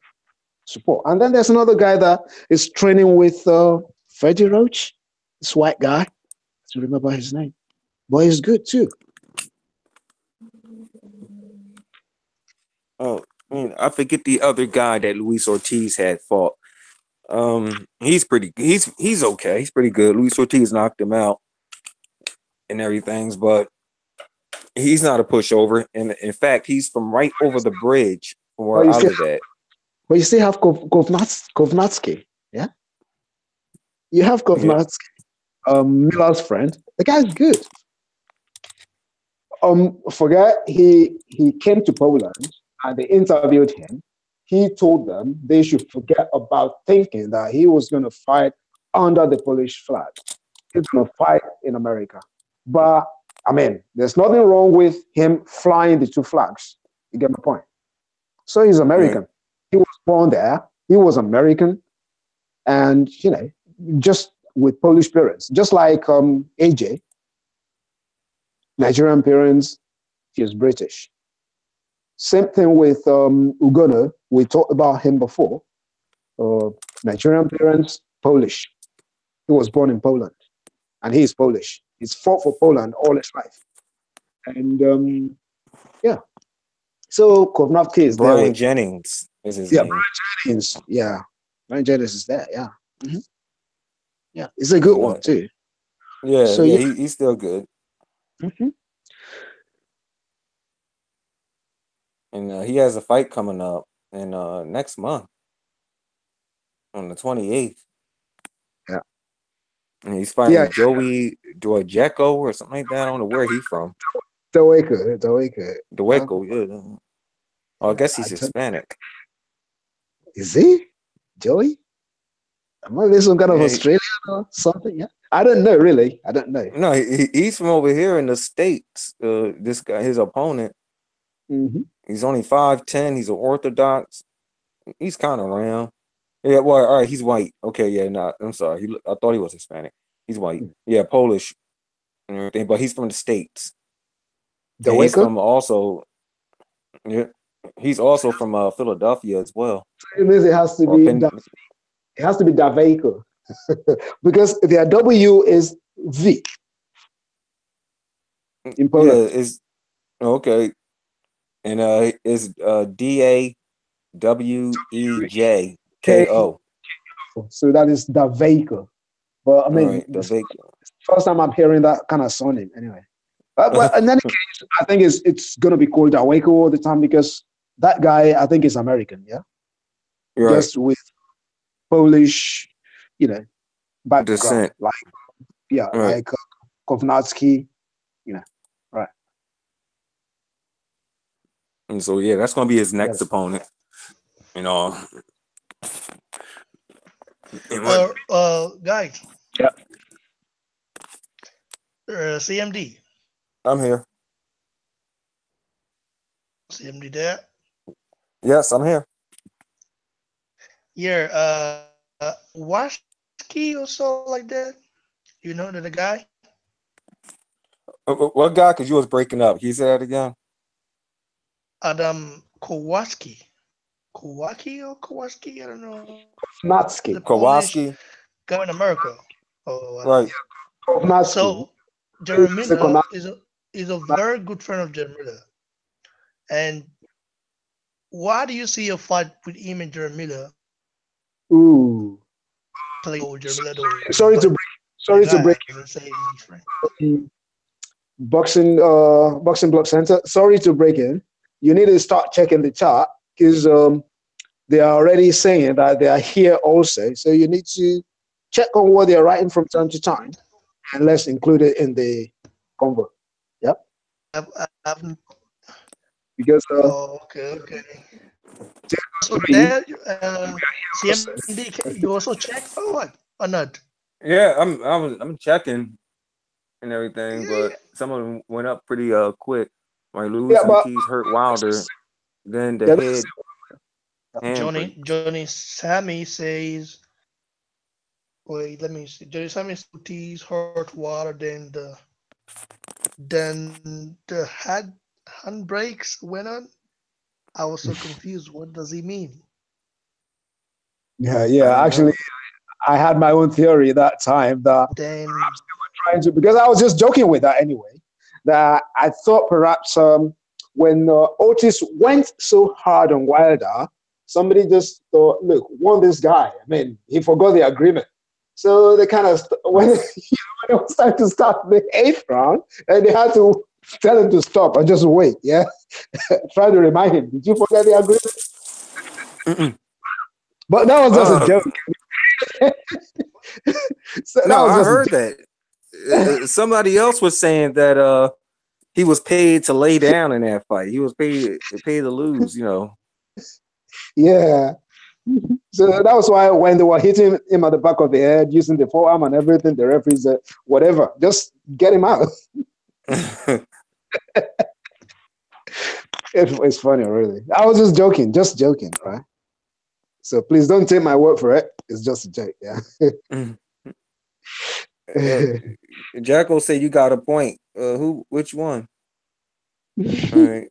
support. And then there's another guy that is training with Freddie Roach, this white guy. To remember his name, but he's good too. Oh, I forget the other guy that Luis Ortiz had fought. He's pretty. He's okay. He's pretty good. Luis Ortiz knocked him out and everything, but he's not a pushover. And in fact, he's from right over the bridge from But where you I still, live at. but you still have Kovnatsky. Yeah, you have Yeah. Kovnatsky, Miller's friend. The guy's good. Forget he came to Poland and they interviewed him. He told them they should forget about thinking that he was going to fight under the Polish flag. He's going to fight in America. But I mean, there's nothing wrong with him flying the two flags. You get my point. So he's Right. American. He was born there. He was American, and just with Polish parents, just like AJ, Nigerian parents. He was British. Same thing with Ugono. We talked about him before. Uh, Nigerian parents, Polish. He was born in Poland, and he's Polish. He's fought for Poland all his life, and yeah. So Kovnatki is there Brian with Jennings is his yeah, name. Brian Jennings. Yeah, Brian Jennings is there. Yeah, hmm yeah, it's a good And, one too. yeah, So yeah, yeah, he's still good. mhm. And he has a fight coming up in next month on the 28th. Yeah, And he's yeah, fighting Joey Dwajeko or something like that. I don't know where he's from. the yeah, Dwajeko, yeah. Oh, I yeah. guess he's Hispanic. Is he Joey? Am I some kind of Yeah, Australian or something? Yeah, I don't know really. I don't know. no, he's from over here in the States. This guy, his opponent, Hmm he's only 5'10". He's an Orthodox. He's kind of round. Yeah, well, all right, he's white. Okay, yeah, no, I'm sorry. I thought he was Hispanic. He's white. Yeah, Polish and everything, but he's from the States. The And he's Waco? from also, yeah, he's also from Philadelphia as well. It means Or it has to be Daveco because their W is V in yeah, Poland. it's okay. And it's K. DAWEJKO. So that is Daveco. But I All mean, right, the Vaco. first time I'm hearing that kind of surname. Anyway, but in any case, I think it's gonna be called Daveco all the time because that guy I think is American. Yeah, Right, just with Polish, you know, background. descent. Like yeah, Right. like Kovnatsky. You know, right? And so yeah, that's gonna be his Yeah. next opponent. You know. And what- Guys, Yeah. CMD, I'm here. CMD there. Yes, I'm here. Yeah, Washki or so like that. You know the guy, What guy? Because you was breaking up. Can you say that again? Adam Kowalski. Kowalski or Kowalski? I don't know. The Kovnatsky. Polish Kowalski. guy in America. Oh, Right. Kovnatsky. so Jeremy Miller is a very good friend of Jeremy Miller. And why do you see a fight with him and Jeremy Miller Ooh. play over Jeremy Miller? Sorry to break Say he's friend. boxing block center. Sorry to break in. You need to start checking the chart because they are already saying that they are here also. So you need to check on what they're writing from time to time, and let's include it in the convo. Yep. I've Because oh, okay. So three there, CMD, you also check or what or not? Yeah, I'm checking and everything, Yeah, but some of them went up pretty quick. Like yeah, Lewis but Ortiz hurt Wilder, then the yeah, head hand breaks. Johnny Sammy says, wait, let me see. Johnny Sammy says Ortiz hurt water, then the handbrakes went on. I was so confused. What does he mean? yeah. I don't Actually, know. I had my own theory that time that Then trying to, because I was just joking with that anyway. That I thought perhaps when Otis went so hard on Wilder, somebody just thought, look, want this guy. I mean, he forgot the agreement. So they kind of, when, when it was time to start the eighth round, and they had to tell him to stop and just wait. Yeah. Try to remind him, did you forget the agreement? Mm-mm. But that was just a Uh, joke. So that no, was I just a heard joke. that. Somebody else was saying that he was paid to lay down in that fight. He was paid to lose. You know. Yeah. So that was why when they were hitting him at the back of the head, using the forearm and everything, the referee said, whatever, just get him out. It's funny, really. I was just joking, right? So please don't take my word for it. It's just a joke, yeah. Uh, Jacko said you got a point. Who? Which one? All right.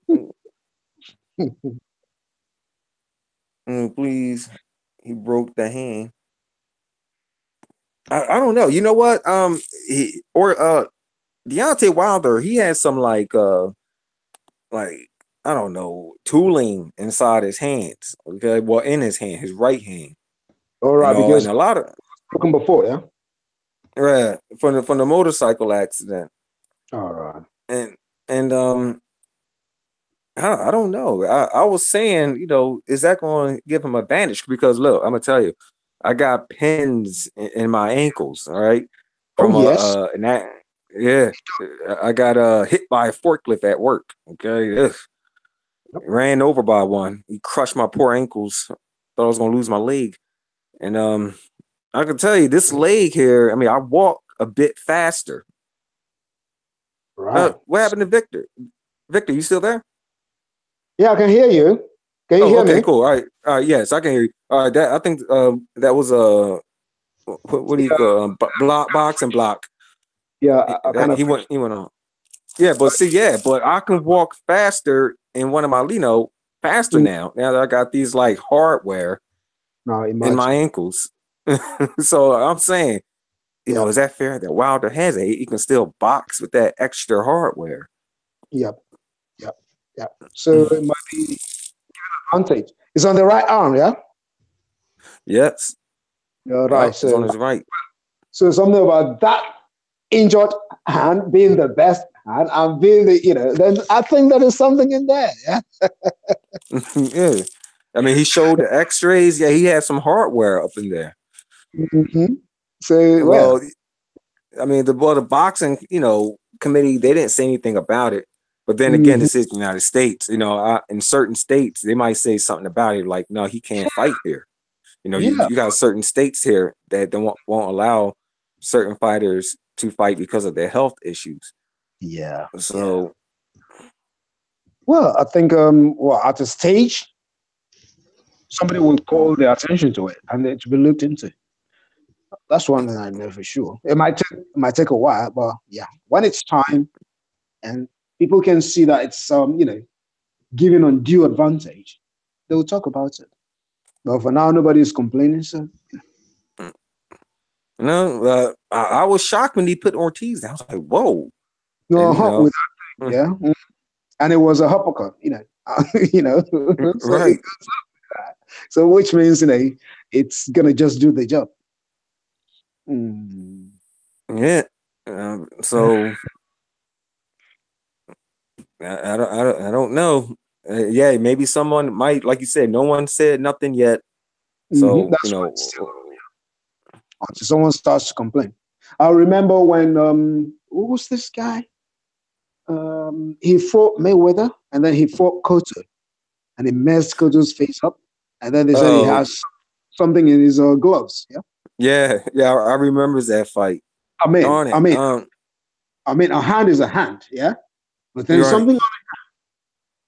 Please. He broke the hand. I don't know. You know what? Deontay Wilder. He had some like I don't know tooling inside his hands. Okay, well in his hand, his right hand. All You right, know, and because a lot of broken before, yeah. from the motorcycle accident, All right. and and I don't know. I was saying, you know, is that going to give him advantage? Because look, I'm gonna tell you, I got pins in my ankles. All right, Oh from yes. and that yeah, I got hit by a forklift at work. Okay, ugh. Yep. Ran over by one. He crushed my poor ankles. Thought I was gonna lose my leg, and I can tell you this leg here. I mean, I walk a bit faster. Right. What happened to Victor? Victor, you still there? Yeah, I can hear you. Can you Oh, hear okay, me? cool. All right. Yes, I can hear you. All right, that I think that was what do you Yeah, call block boxing block? yeah, I kind That of he went on. Yeah, but see, yeah, but I can walk faster in one of my faster now. Now that I got these like hardware now in my imagine. ankles, so I'm saying, you know, Yep, is that fair that Wilder has it? He can still box with that extra hardware. yep, yep, yep. So it might be advantage. It's on the right arm, yeah? Yes, You're right. yep, it's on So his right. so something about that injured hand being the best hand and being the, then I think there is something in there. Yeah. Yeah. I mean, he showed the X-rays. Yeah, he had some hardware up in there. Mm-hmm. So well, Well, I mean, the boxing, you know, committee, they didn't say anything about it. But then again, hmm this is the United States. You know, in certain states, they might say something about it, like, no, he can't fight here. You know, yeah, you got certain states here that don't won't allow certain fighters to fight because of their health issues. yeah, yeah. So, Well, I think well, at a stage somebody will call their attention to it and it to be looked into. That's one thing I know for sure. It might take a while, but yeah, when it's time and people can see that it's giving undue advantage, they will talk about it. But for now, nobody is complaining. So you know, I was shocked when he put Ortiz down. I was like, whoa. And, no, you know, with yeah, and it was a uppercut. So right. so which means it's gonna just do the job. Mm. Yeah. So I don't know. Yeah, maybe someone might, like you said, no one said nothing yet. So That's right. Until someone starts to complain. I remember when who was this guy? He fought Mayweather and then he fought Cotto and he messed Cotto's face up. And then they said he oh has something in his gloves. Yeah. yeah, I remember that fight. I mean, Darn it. I mean, I mean, a hand is a hand, yeah. But then You're right. something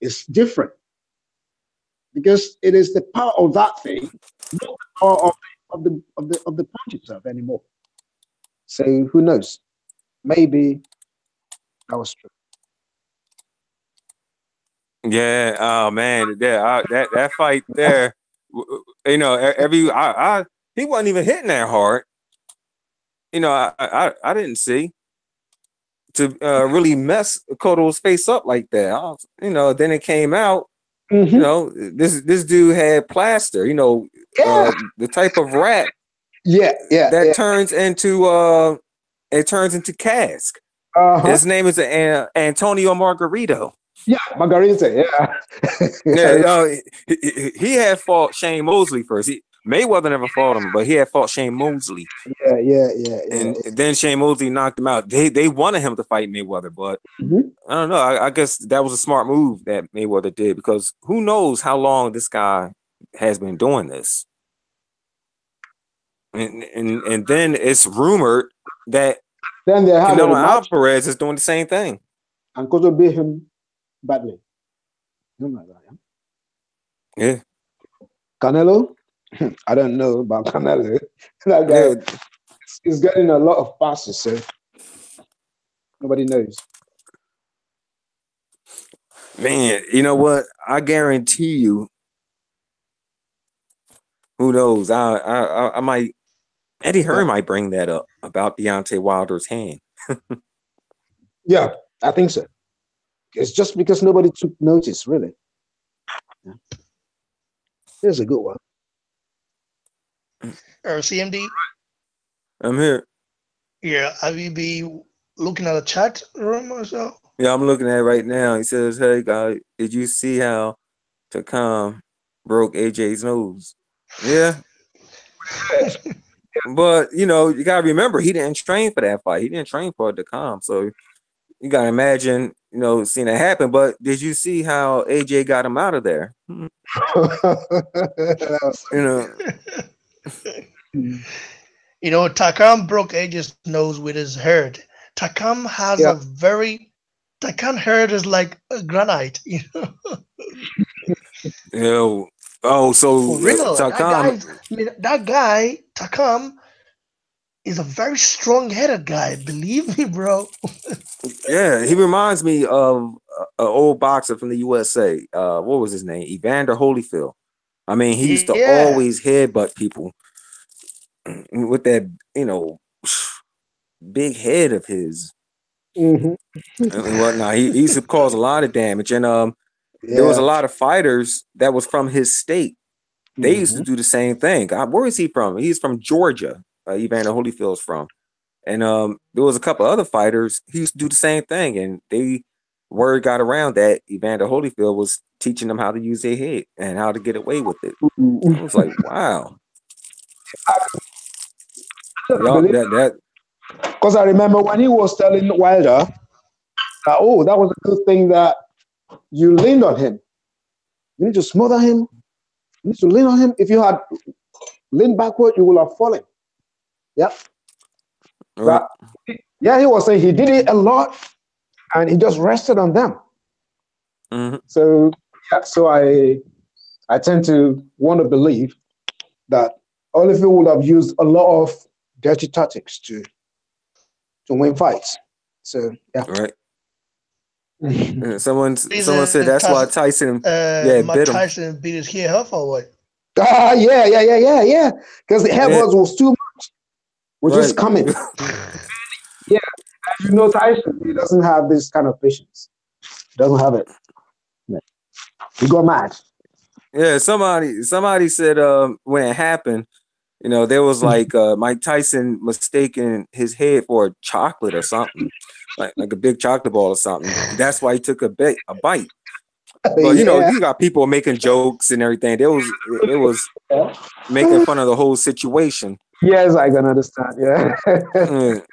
is different because it is the power of that thing, not the power of the punch itself anymore. So who knows? Maybe that was true. Yeah. Oh man. Yeah. That fight there. You know, he wasn't even hitting that hard. You know, I didn't see to really mess Cotto's face up like that. You know, then it came out. You know, this dude had plaster. You know, Yeah, the type of rat that yeah. turns into it turns into cask. Uh-huh. His name is Antonio Margarito. Yeah, Margarita, yeah. Yeah, he had fought Shane Mosley first. Mayweather never fought him, but he had fought Shane Mosley, Yeah. and then Shane Mosley knocked him out. They wanted him to fight Mayweather, but I don't know. I guess that was a smart move that Mayweather did because who knows how long this guy has been doing this, and then it's rumored that Then they had a Canelo rematch Alvarez is doing the same thing. and Koto beat him badly. Something like that, yeah. Yeah, Canelo, I don't know about Canelo. That yeah. guy is getting a lot of passes, so nobody knows. Man, you know what? I guarantee you. Who knows? I might. Eddie Hearn might bring that up about Deontay Wilder's hand. Yeah, I think so. It's just because nobody took notice, really. Yeah. Here's a good one. CMD. I'm here. Yeah, have you be looking at a chat room or so? Yeah, I'm looking at it right now. He says, "Hey guy, did you see how Takam broke AJ's nose?" Yeah, but you know you gotta remember he didn't train for that fight. He didn't train for Takam, so you gotta imagine you know seeing it happen. But did you see how AJ got him out of there? You know, You know, Takam broke Edge's nose with his herd. Takam has Yeah. a very Takam herd is like a granite, you know. you know. Oh, so For real. Takam. That guy, Takam, is a very strong-headed guy. Believe me, bro. Yeah, he reminds me of an old boxer from the USA. What was his name? Evander Holyfield. I mean, he used to Yeah. always headbutt people with that, you know, big head of his Mhm. and whatnot. He used to cause a lot of damage, and there was a Yeah. lot of fighters that was from his state. They used to do the same thing. Where is he from? He's from Georgia. Evander Holyfield's from. And there was a couple other fighters. He used to do the same thing, and word got around that Evander Holyfield was teaching them how to use their head and how to get away with it. I was like, wow, y'all that Because I remember when he was telling Wilder that, oh, that was a good thing that you leaned on him. You need to smother him. You need to lean on him. If you had leaned backward, you would have fallen. Yeah. right. Yeah, he was saying he did it a lot and he just rested on them. Mm-hmm. So yeah, so I tend to want to believe that Oliver would have used a lot of dirty tactics to win fights. So yeah. Right. Someone Reason said that's why Tyson bit him. Tyson beat his head off or what? Yeah. Because the headbutts was too much. Was just coming. Yeah. As you know, Tyson, he doesn't have this kind of patience. He doesn't have it. He got mad. Yeah, somebody said when it happened, you know, there was like Mike Tyson mistaking his head for a chocolate or something, like a big chocolate ball or something. That's why he took a bite. But Yeah. you got people making jokes and everything. It was making fun of the whole situation. Yes, I can understand. Yeah. Mm.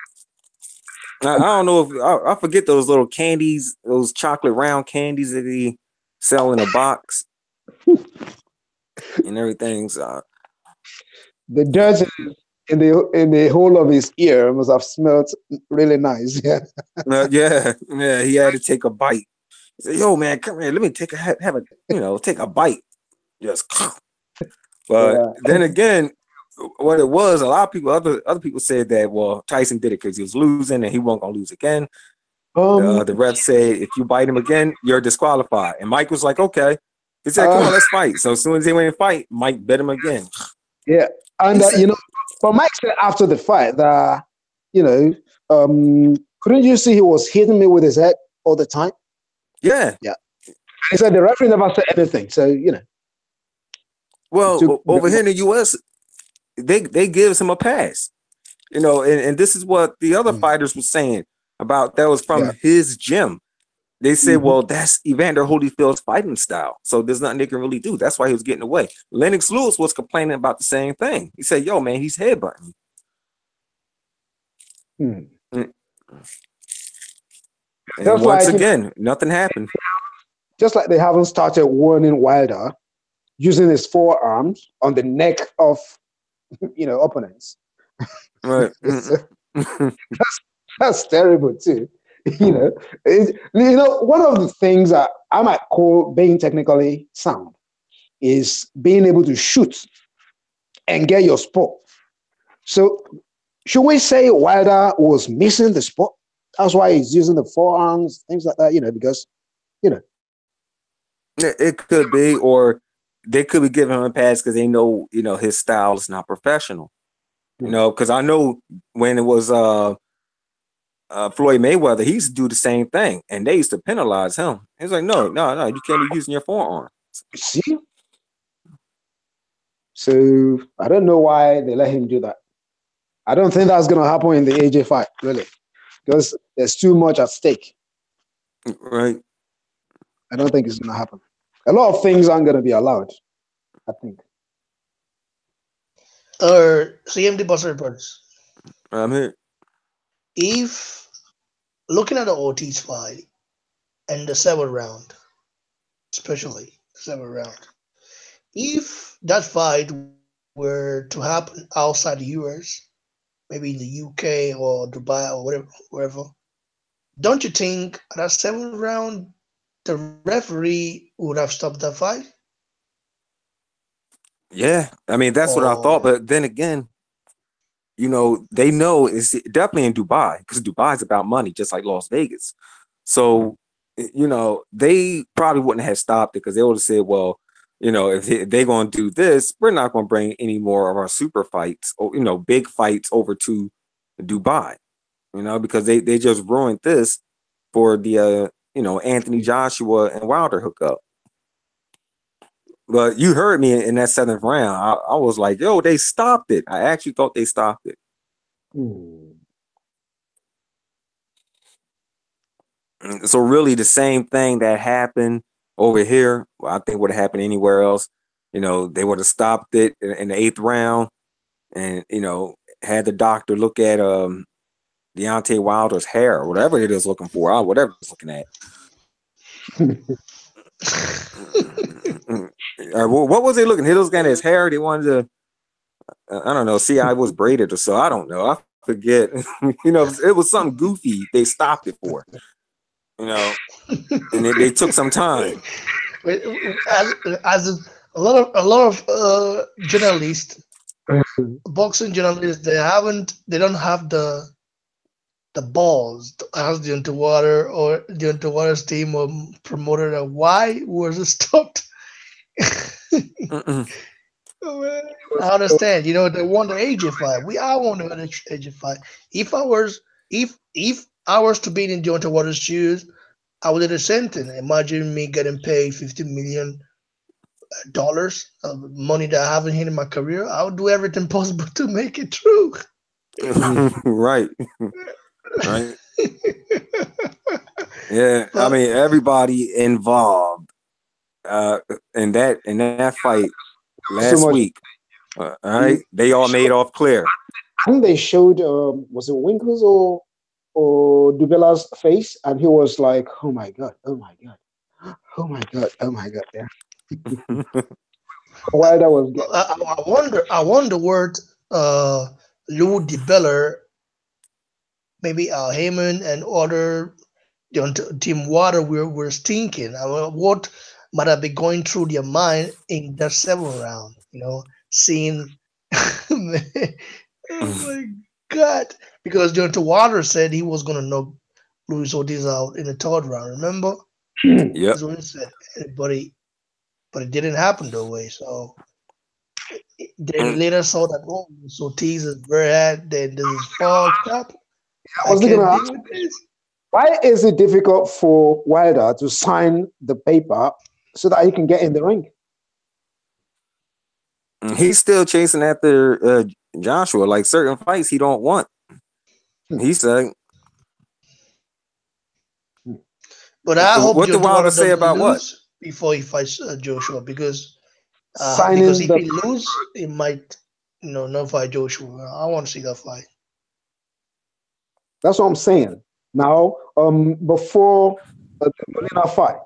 I don't know if I forget those little candies, those chocolate round candies that he sell in a box and everything's. The dirt in the hole of his ear must have smelled really nice. Yeah. Yeah, he had to take a bite. He said, "Yo, man, come here. Let me take have a take a bite." Just, but Yeah. then again, what it was, a lot of people, other people said that Tyson did it because he was losing and he wasn't gonna lose again. The ref said if you bite him again, you're disqualified. And Mike was like, okay. He said, come on, let's fight. So as soon as they went and fight, Mike bit him again. Yeah. And He said, but Mike said after the fight that couldn't you see he was hitting me with his head all the time? yeah. Yeah. He said the referee never said anything. So Well, over here in the US, they gives him a pass. And this is what the other fighters were saying about that was from his gym. They said, well, that's Evander Holyfield's fighting style. So there's nothing they can really do. That's why he was getting away. Lennox Lewis was complaining about the same thing. He said, yo, man, he's headbutting. And once again, nothing happened. Just like they haven't started warning Wilder using his forearms on the neck of opponents. Right. That's terrible too. One of the things that I might call being technically sound is being able to shoot and get your spot. So should we say Wilder was missing the spot? That's why he's using the forearms, things like that, because it could be, or they could be giving him a pass because they know, his style is not professional. Because I know when it was Floyd Mayweather, he used to do the same thing, and they used to penalize him. He's like, no, you can't be using your forearm. See? So I don't know why they let him do that. I don't think that's going to happen in the AJ fight, really, because there's too much at stake. Right. I don't think it's going to happen. A lot of things aren't going to be allowed, I think. CMD Buster reports. I'm here. If looking at the Ortiz fight and the 7th round, especially the 7th round, if that fight were to happen outside the US, maybe in the UK or Dubai or wherever, don't you think at that 7th round the referee would have stopped that fight? Yeah, I mean that's what I thought, but then again, they know it's definitely in Dubai because Dubai is about money, just like Las Vegas. So, they probably wouldn't have stopped it because they would have said, well, if they're going to do this, we're not going to bring any more of our super fights or, big fights over to Dubai, because they just ruined this for the, Anthony Joshua and Wilder hookup. But you heard me in that 7th round. I was like, yo, they stopped it. I actually thought they stopped it. So really the same thing that happened over here, I think would have happened anywhere else. They would have stopped it in the 8th round and, had the doctor look at Deontay Wilder's hair or whatever it is looking for, whatever it's looking at. What was they looking? He was looking at his hair. They wanted to, I don't know, see how it was braided or so. I don't know. I forget. It was something goofy. They stopped it for. And they took some time. As a lot of journalists, boxing journalists, they don't have the balls to ask Deontay Wilder's team or promoter that why was it stopped? I understand. They won the AJ fight. We all won the AJ fight. If I was to be in Deontay Wilder's shoes, I would do the same thing. Imagine me getting paid $50 million of money that I haven't hit in my career. I would do everything possible to make it true. Right. Yeah. I mean, everybody involved in that fight So last much. week. All right, they all made off clear. I think they showed was it Winkles or Dubella's face, and he was like, "Oh my god, oh my god, oh my god, oh my god." Yeah. While that was getting I wonder what Lou DiBella, maybe Heyman and other Team Water were thinking. What might have been going through their mind in that seventh round? Seeing. Oh my God! Because Deontay Water said he was gonna knock Luis Ortiz out in the third round. Remember? Yep. That's what he said. But it didn't happen that way. So they later saw that Ortiz is very bad. Then this is fucked up. I I was looking can't at deal with this. why is it difficult for Wilder to sign the paper so that he can get in the ring? He's still chasing after Joshua. Like certain fights, he don't want. He said, But I hope "What did Deontay Wilder Wilder say doesn't about what?" lose before he fights Joshua because Signing if the he lose, he might not fight Joshua. I want to see that fight. That's what I'm saying. Now, before the Molina fight,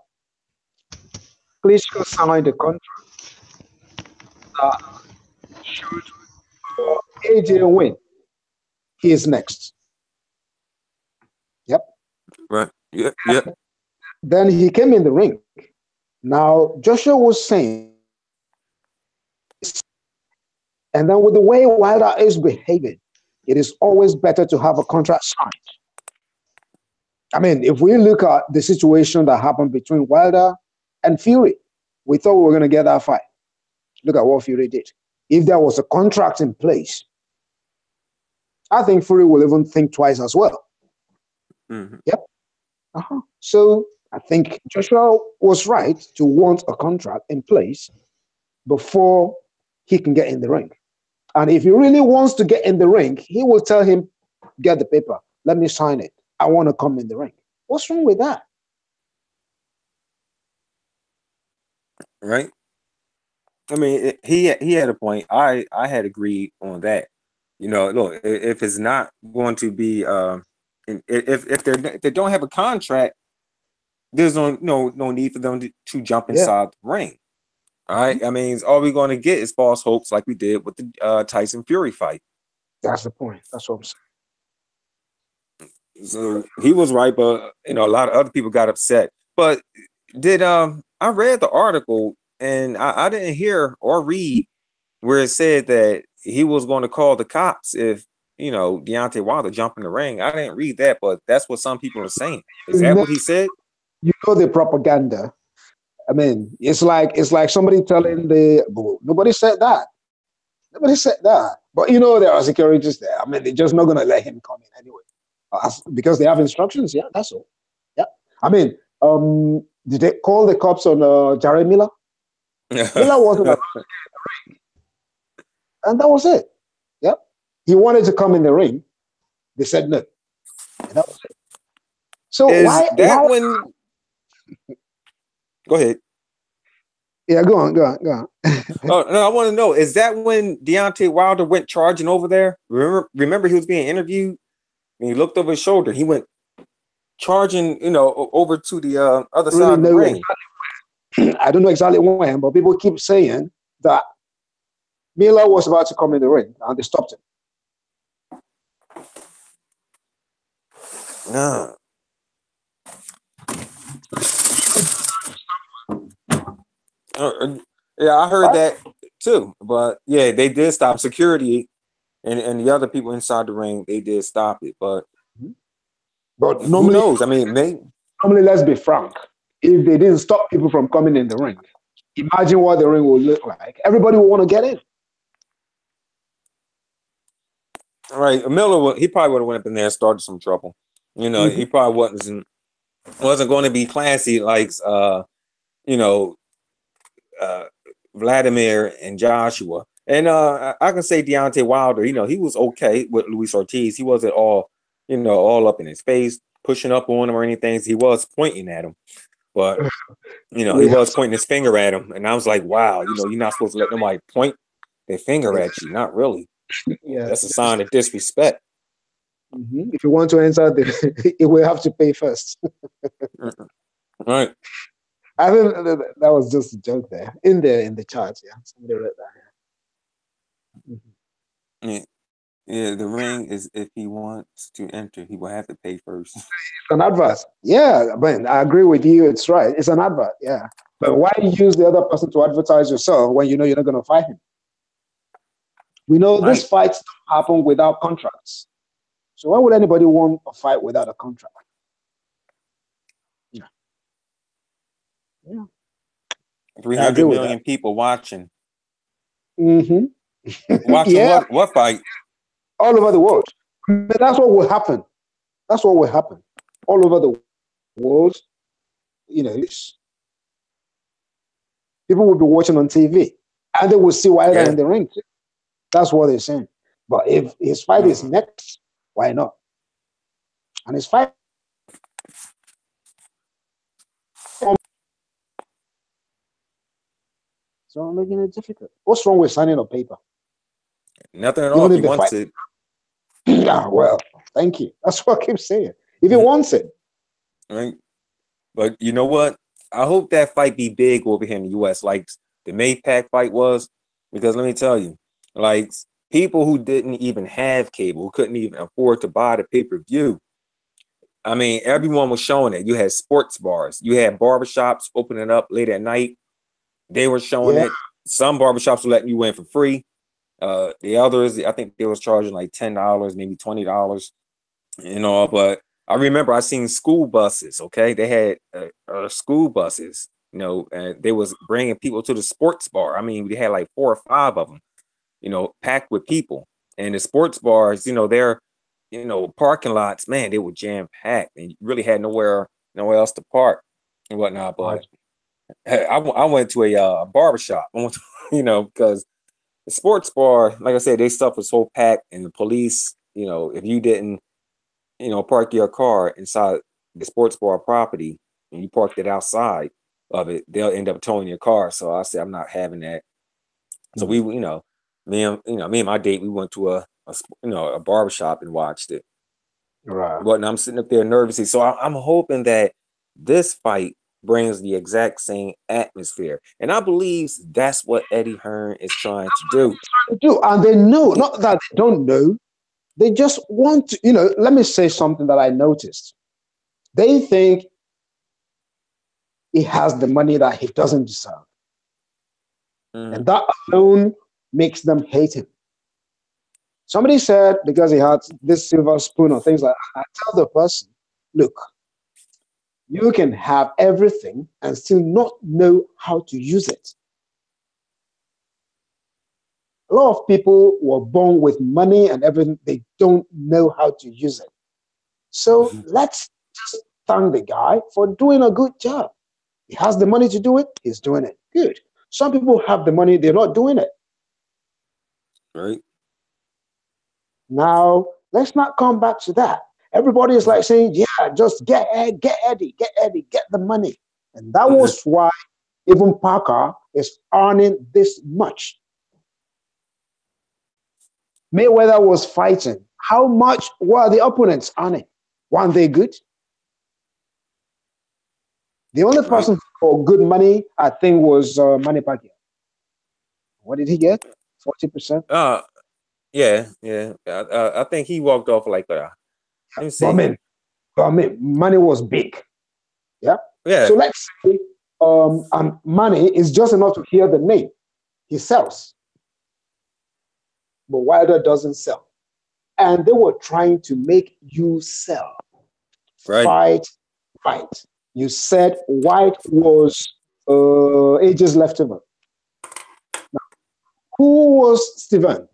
Klitschko signed a contract that should AJ win. He is next. Yep. Right. Yep. Yep. Then he came in the ring. Now, Joshua was saying, and then with the way Wilder is behaving, it is always better to have a contract signed. I mean, if we look at the situation that happened between Wilder and Fury, we thought we were going to get that fight. Look at what Fury did. If there was a contract in place, I think Fury will even think twice as well. Mm-hmm. Yep. So I think Joshua was right to want a contract in place before he can get in the ring. And if he really wants to get in the ring, he will tell him, get the paper, let me sign it. I want to come in the ring. What's wrong with that? Right. I mean, he had a point. I had agreed on that. Look, if it's not going to be, if they don't have a contract, there's no need for them to jump Yeah, inside the ring. All right. I mean, all we're going to get is false hopes, like we did with the Tyson Fury fight. that's the point. That's what I'm saying. So he was right, but a lot of other people got upset. But did I read the article and I didn't hear or read where it said that he was going to call the cops if Deontay Wilder jumped in the ring. I didn't read that, but that's what some people are saying. Is that what he said? You know the propaganda. I mean, it's like somebody telling nobody said that. Nobody said that. But there are securities there. I mean, they're just not going to let him come in anyway. Because they have instructions. Yeah, that's all. Yeah. I mean, did they call the cops on Jared Miller? Miller wasn't allowed to get in the ring. And that was it. Yeah. He wanted to come in the ring. They said no. And that was it. So why when Go ahead. Yeah, go on. Oh no, I want to know, is that when Deontay Wilder went charging over there? Remember he was being interviewed and he looked over his shoulder. He went charging, over to the other side of the ring. Exactly. I don't know exactly when, but people keep saying that Miller was about to come in the ring and they stopped him. No. Yeah, I heard that too. But yeah, they did stop security and the other people inside the ring. They did stop it, but normally, who knows? I mean, normally, let's be frank. If they didn't stop people from coming in the ring, imagine what the ring would look like. Everybody would want to get in. All right, Miller, he probably would have went up in there and started some trouble. He probably wasn't going to be classy like Vladimir and Joshua. And I can say Deontay Wilder, he was okay with Luis Ortiz. He wasn't all up in his face, pushing up on him or anything. He was pointing at him. But he We have was pointing his finger at him, and I was like, wow, you're not supposed to let nobody point their finger at you. Not really. yeah. That's a sign of disrespect. If you want to enter, you will have to pay first. Right. I think that was just a joke there in the chat. Yeah, somebody read that. Yeah. Yeah, the ring is if he wants to enter, he will have to pay first. It's an advert. Yeah, but I agree with you. It's right. It's an advert. Yeah, but why use the other person to advertise yourself when you know you're not going to fight him? We know Right. these fights don't happen without contracts. So why would anybody want a fight without a contract? Yeah. Yeah. I 300 agree with million that. people watching. Mm-hmm. Watching Yeah, what fight? all over the world. But that's what will happen. That's what will happen. All over the world, people will be watching on TV and they will see Wilder Yeah. in the ring. That's what they're saying. But if his fight is next, why not? And his fight, so I'm making it difficult. What's wrong with signing a paper? Nothing at all Even if if he the wants fight, it. yeah, well, thank you. That's what I keep saying. If he wants it, Right. But you know what? I hope that fight be big over here in the US, like the Maypac fight was, because let me tell you, like people who didn't even have cable, who couldn't even afford to buy the pay-per-view. I mean, everyone was showing it. You had sports bars, you had barbershops opening up late at night. They were showing yeah, it. Some barbershops were letting you in for free. The others, I think they was charging like $10, maybe $20, but I remember I seen school buses. Okay, they had school buses, and they was bringing people to the sports bar. I mean, we had like 4 or 5 of them, packed with people. And the sports bars, their, parking lots, man, they were jam packed, and you really had nowhere else to park and whatnot. But right. hey, I went to a barbershop, because the sports bar, like I said, they stuff was so packed, and the police, if you didn't park your car inside the sports bar property and you parked it outside of it, they'll end up towing your car. So I said, I'm not having that. So we, me and my date, we went to a barbershop and watched it. Right. But I'm sitting up there nervously. So I'm hoping that this fight brings the exact same atmosphere. And I believe that's what Eddie Hearn is trying to do. And they know, not that they don't know, they just want to, let me say something that I noticed. They think he has the money that he doesn't deserve. And that alone makes them hate him. Somebody said because he had this silver spoon or things like that, I tell the person, look, you can have everything and still not know how to use it. A lot of people were born with money and everything, they don't know how to use it. So let's just thank the guy for doing a good job. He has the money to do it, he's doing it. Good. Some people have the money, they're not doing it. Right. Now, let's not come back to that. Everybody is like saying, yeah, just get Eddie, get the money. And that was why even Parker is earning this much. Mayweather was fighting. How much were the opponents earning? Weren't they good? The only person for good money, I think, was Manny Pacquiao. What did he get? 40%? Yeah. I think he walked off like let me see. But I mean, money was big. Yeah. Yeah. So let's say money is just enough to hear the name. He sells. But Wilder doesn't sell. And they were trying to make you sell. Right. Fight. You said White was AJ's leftover. Now, who was Steven?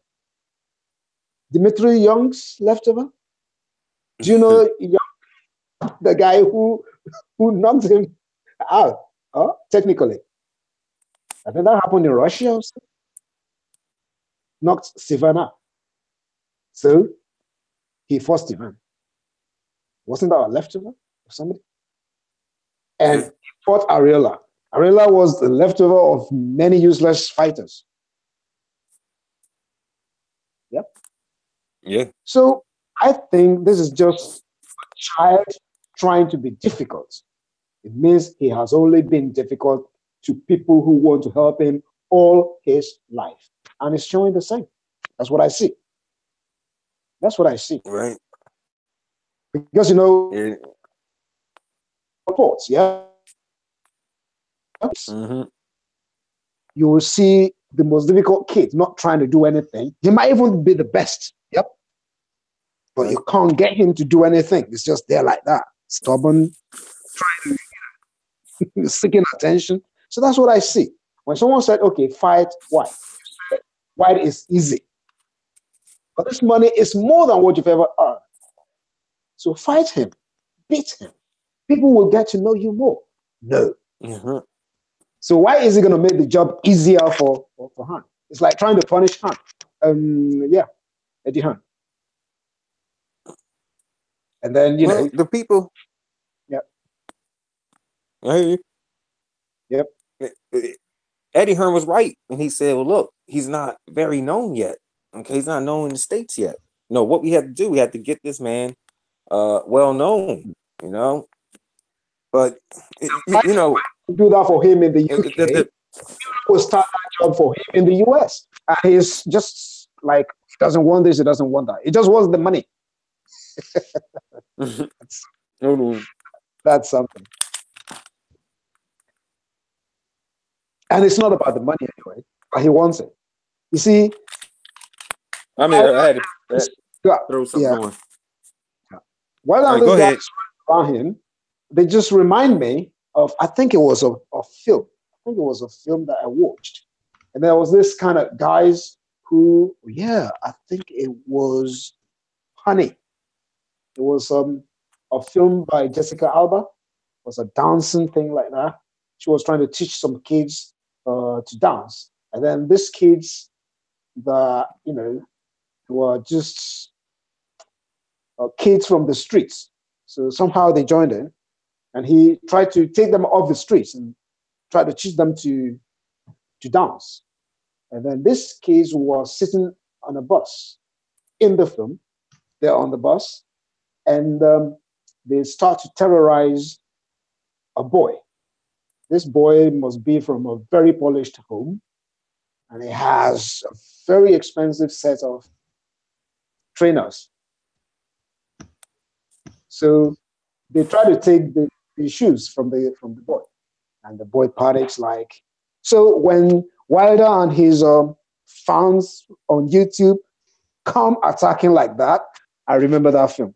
Dimitri Young's leftover? Do you know Young, the guy who knocked him out? Technically. I think that happened in Russia also. Knocked Steven out. So he forced Steven. Wasn't that a leftover or somebody? And he fought Ariola. Ariola was the leftover of many useless fighters. Yep. Yeah. So I think this is just a child trying to be difficult. It means he has only been difficult to people who want to help him all his life. And it's showing the same. That's what I see. That's what I see. Right. Because, Yeah. sports, yeah, Mm-hmm. you will see the most difficult kid not trying to do anything. He might even be the best. Yep. But Right. you can't get him to do anything. It's just there like that. Stubborn, trying to, seeking attention. So that's what I see. When someone said, okay, fight White, White is easy. But this money is more than what you've ever earned. So fight him, beat him. People will get to know you more. No. Mm-hmm. So why is it going to make the job easier for Han? It's like trying to punish Han. Eddie Han. And then, the people. Yep. I hear you. Yep. Eddie Hearn was right, and he said, "Well, look, he's not very known yet. Okay, he's not known in the States yet. No, what we had to do, we had to get this man, well known. You know, but Do that for him in the UK. We'll start that job for him in the US. And he's just like, he doesn't want this, he doesn't want that. He just wants the money. That's something. And it's not about the money anyway, but he wants it. You see, I mean, I had to throw something on. While All right, these go guys ahead. around him, they just remind me of, I think it was a film. I think it was a film that I watched. And there was this kind of guys who, I think it was Honey. It was a film by Jessica Alba. It was a dancing thing like that. She was trying to teach some kids to dance. And then these kids that, were just kids from the streets. So somehow they joined in, and he tried to take them off the streets and try to teach them to dance. And then this kids was sitting on a bus in the film. They're on the bus, and they start to terrorize a boy. This boy must be from a very polished home, and he has a very expensive set of trainers. So they try to take the shoes from the boy, and the boy panics like. So when Wilder and his fans on YouTube come attacking like that, I remember that film.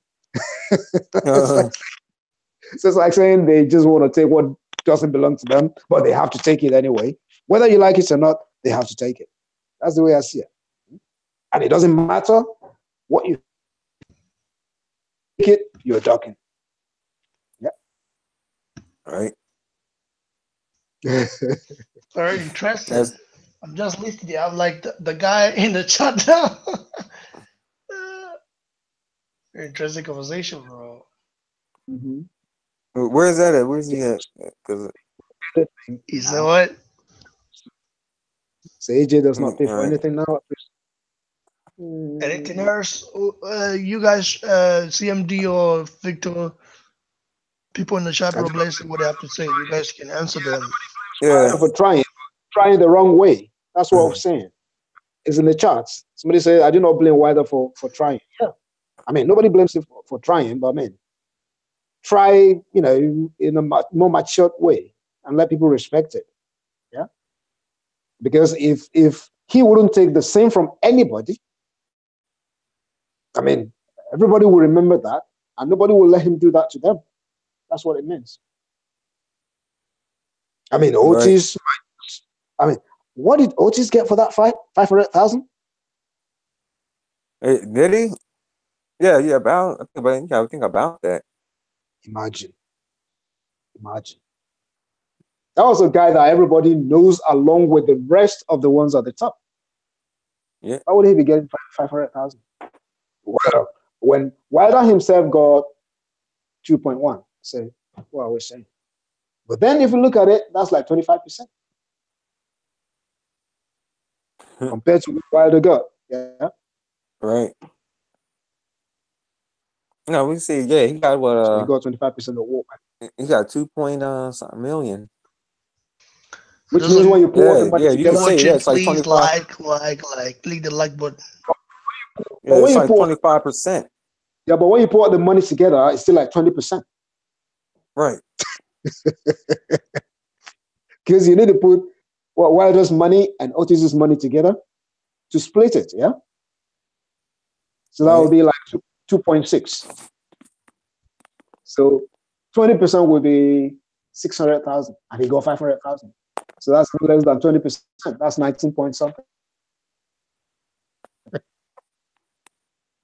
It's like saying they just want to take what doesn't belong to them, but they have to take it anyway. Whether you like it or not, they have to take it. That's the way I see it. And it doesn't matter what you take it, you're talking. Yeah. Right. Very interesting. I'm just listening. I'm like the guy in the chat now. Very interesting conversation, bro. Mm-hmm. Where's that at? Where's he at? He said what? So AJ does not pay for anything now. Anything else? You guys, CMD or Victor, people in the chat room, let's see what they have to say. You guys can answer them. Yeah. For trying the wrong way. That's what I'm saying. It's in the charts. Somebody said, I do not blame Wilder for trying. Yeah. I mean, nobody blames him for trying, but I mean, try, in a more matured way and let people respect it. Yeah. Because if he wouldn't take the same from anybody, I mean, everybody will remember that, and nobody will let him do that to them. That's what it means. I mean, Otis. Right. I mean, what did Otis get for that fight? 500,000. Did he? Yeah. I think about that. Imagine. That was a guy that everybody knows, along with the rest of the ones at the top. Yeah. Why would he be getting 500,000? Well, when Wilder himself got 2.1, say, what are we saying? But then if you look at it, that's like 25% compared to what Wilder got. Yeah. Right. No, we see. Yeah, he got what? So he got 25% of what? He got 2 point something million. Which means when you put all the money Yeah, you can together, say Watch that it, it's like please 25. click the like button. Yeah, but when it's you like put 25%. yeah, but when you put all the money together, it's still like 20%. Right. Because you need to put what Wilder's money and Otis's money together to split it, yeah? So that would be like 2.6. So 20% would be 600,000, and he got 500,000. So that's less than 20%. That's 19 point something.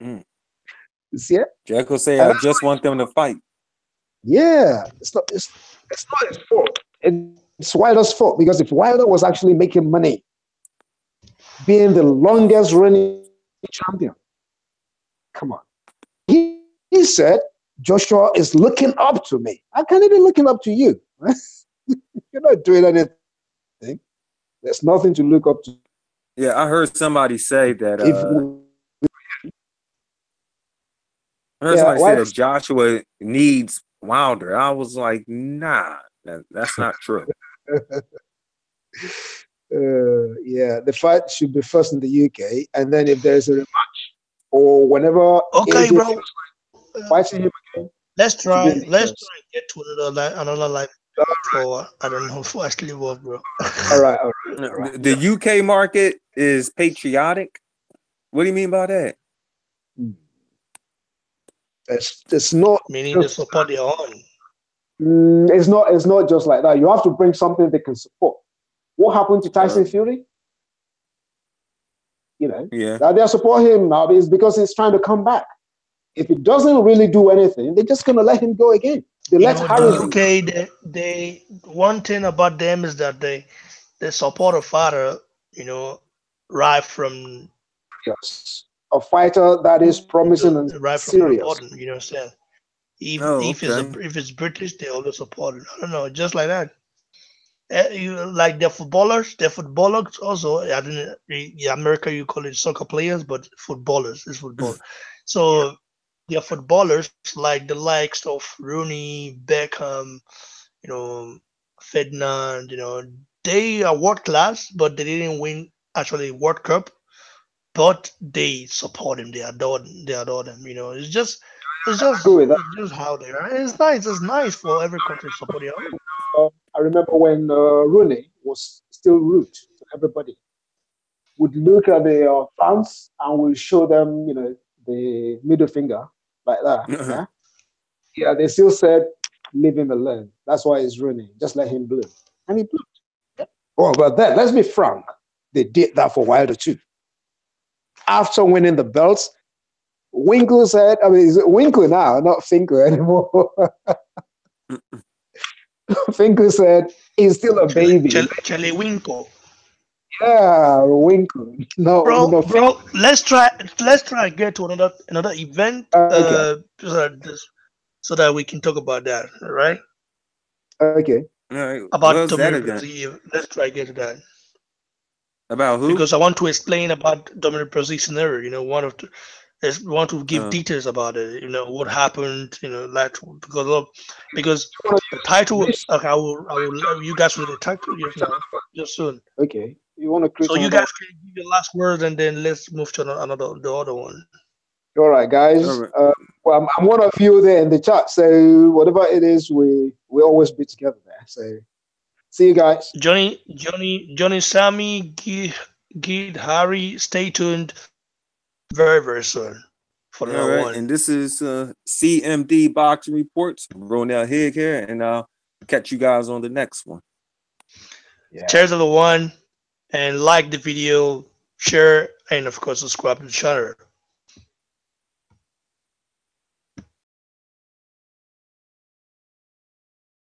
You see it? Jack will say, And I just want them to fight. yeah, it's not his fault. It's Wilder's fault, because if Wilder was actually making money, being the longest running champion, come on. He said, Joshua is looking up to me. How can he be looking up to you? You're not doing anything. There's nothing to look up to. Yeah, I heard somebody say that. I heard somebody say that Joshua needs Wilder. I was like, nah, that's not true. Yeah, the fight should be first in the UK, and then if there's a rematch or whenever Okay, AJ bro. fighting him again, Let's try and get to another live All for I don't know if actually work, bro. all right. The UK market is patriotic. What do you mean by that? It's not meaning to support their own. It's not just like that. You have to bring something they can support. What happened to Tyson Fury? You know, that they support him now is because he's trying to come back. If he doesn't really do anything, they're just gonna let him go again. They let Harry. The UK, they one thing about them is that they support a fighter, right from a fighter that is promising and right serious. From the bottom, you know what I'm saying? If it's British, they always support it. I don't know, just like that. Like the footballers also. I didn't. In America, you call it soccer players, but footballers is football. So they're footballers like the likes of Rooney, Beckham, Ferdinand. They are world class, but they didn't win actually World Cup. But they support him. They adore them. It's just how they are. It's nice. It's nice for every country to support their own. I remember when Rooney was still rude to everybody. Would look at the fans and will show them, the middle finger like that. Yeah, they still said, "Leave him alone." That's why he's Rooney. Just let him bloom, and he bloomed. Yeah. Oh, but then let's be frank. They did that for Wilder too. After winning the belts, Winkle said, is it Winkle now, not Finkel anymore? Finkel said he's still a baby. Charlie Winkle. Yeah, Winkle. No, bro. Let's try and get to another event. Okay. So that we can talk about that. All right. Okay. About Dominic Brazil. Let's try and get to that. About who? Because I want to explain about Dominic Brazil scenario. Want to give details about it. What happened. Because the title. Okay, I will. You guys will the title just soon. Okay. You want to create? So you guys can give your last words, and then let's move to the other one. All right, guys. All right. Well, I'm one of you there in the chat. So whatever it is, we always be together there. So see you guys. Johnny, Sammy, Gid, Harry, stay tuned very, very soon for another one. And this is CMD Boxing Reports. Ronell Higg here, and I'll catch you guys on the next one. Yeah. Cheers to the one, and like the video, share, and of course subscribe to the channel.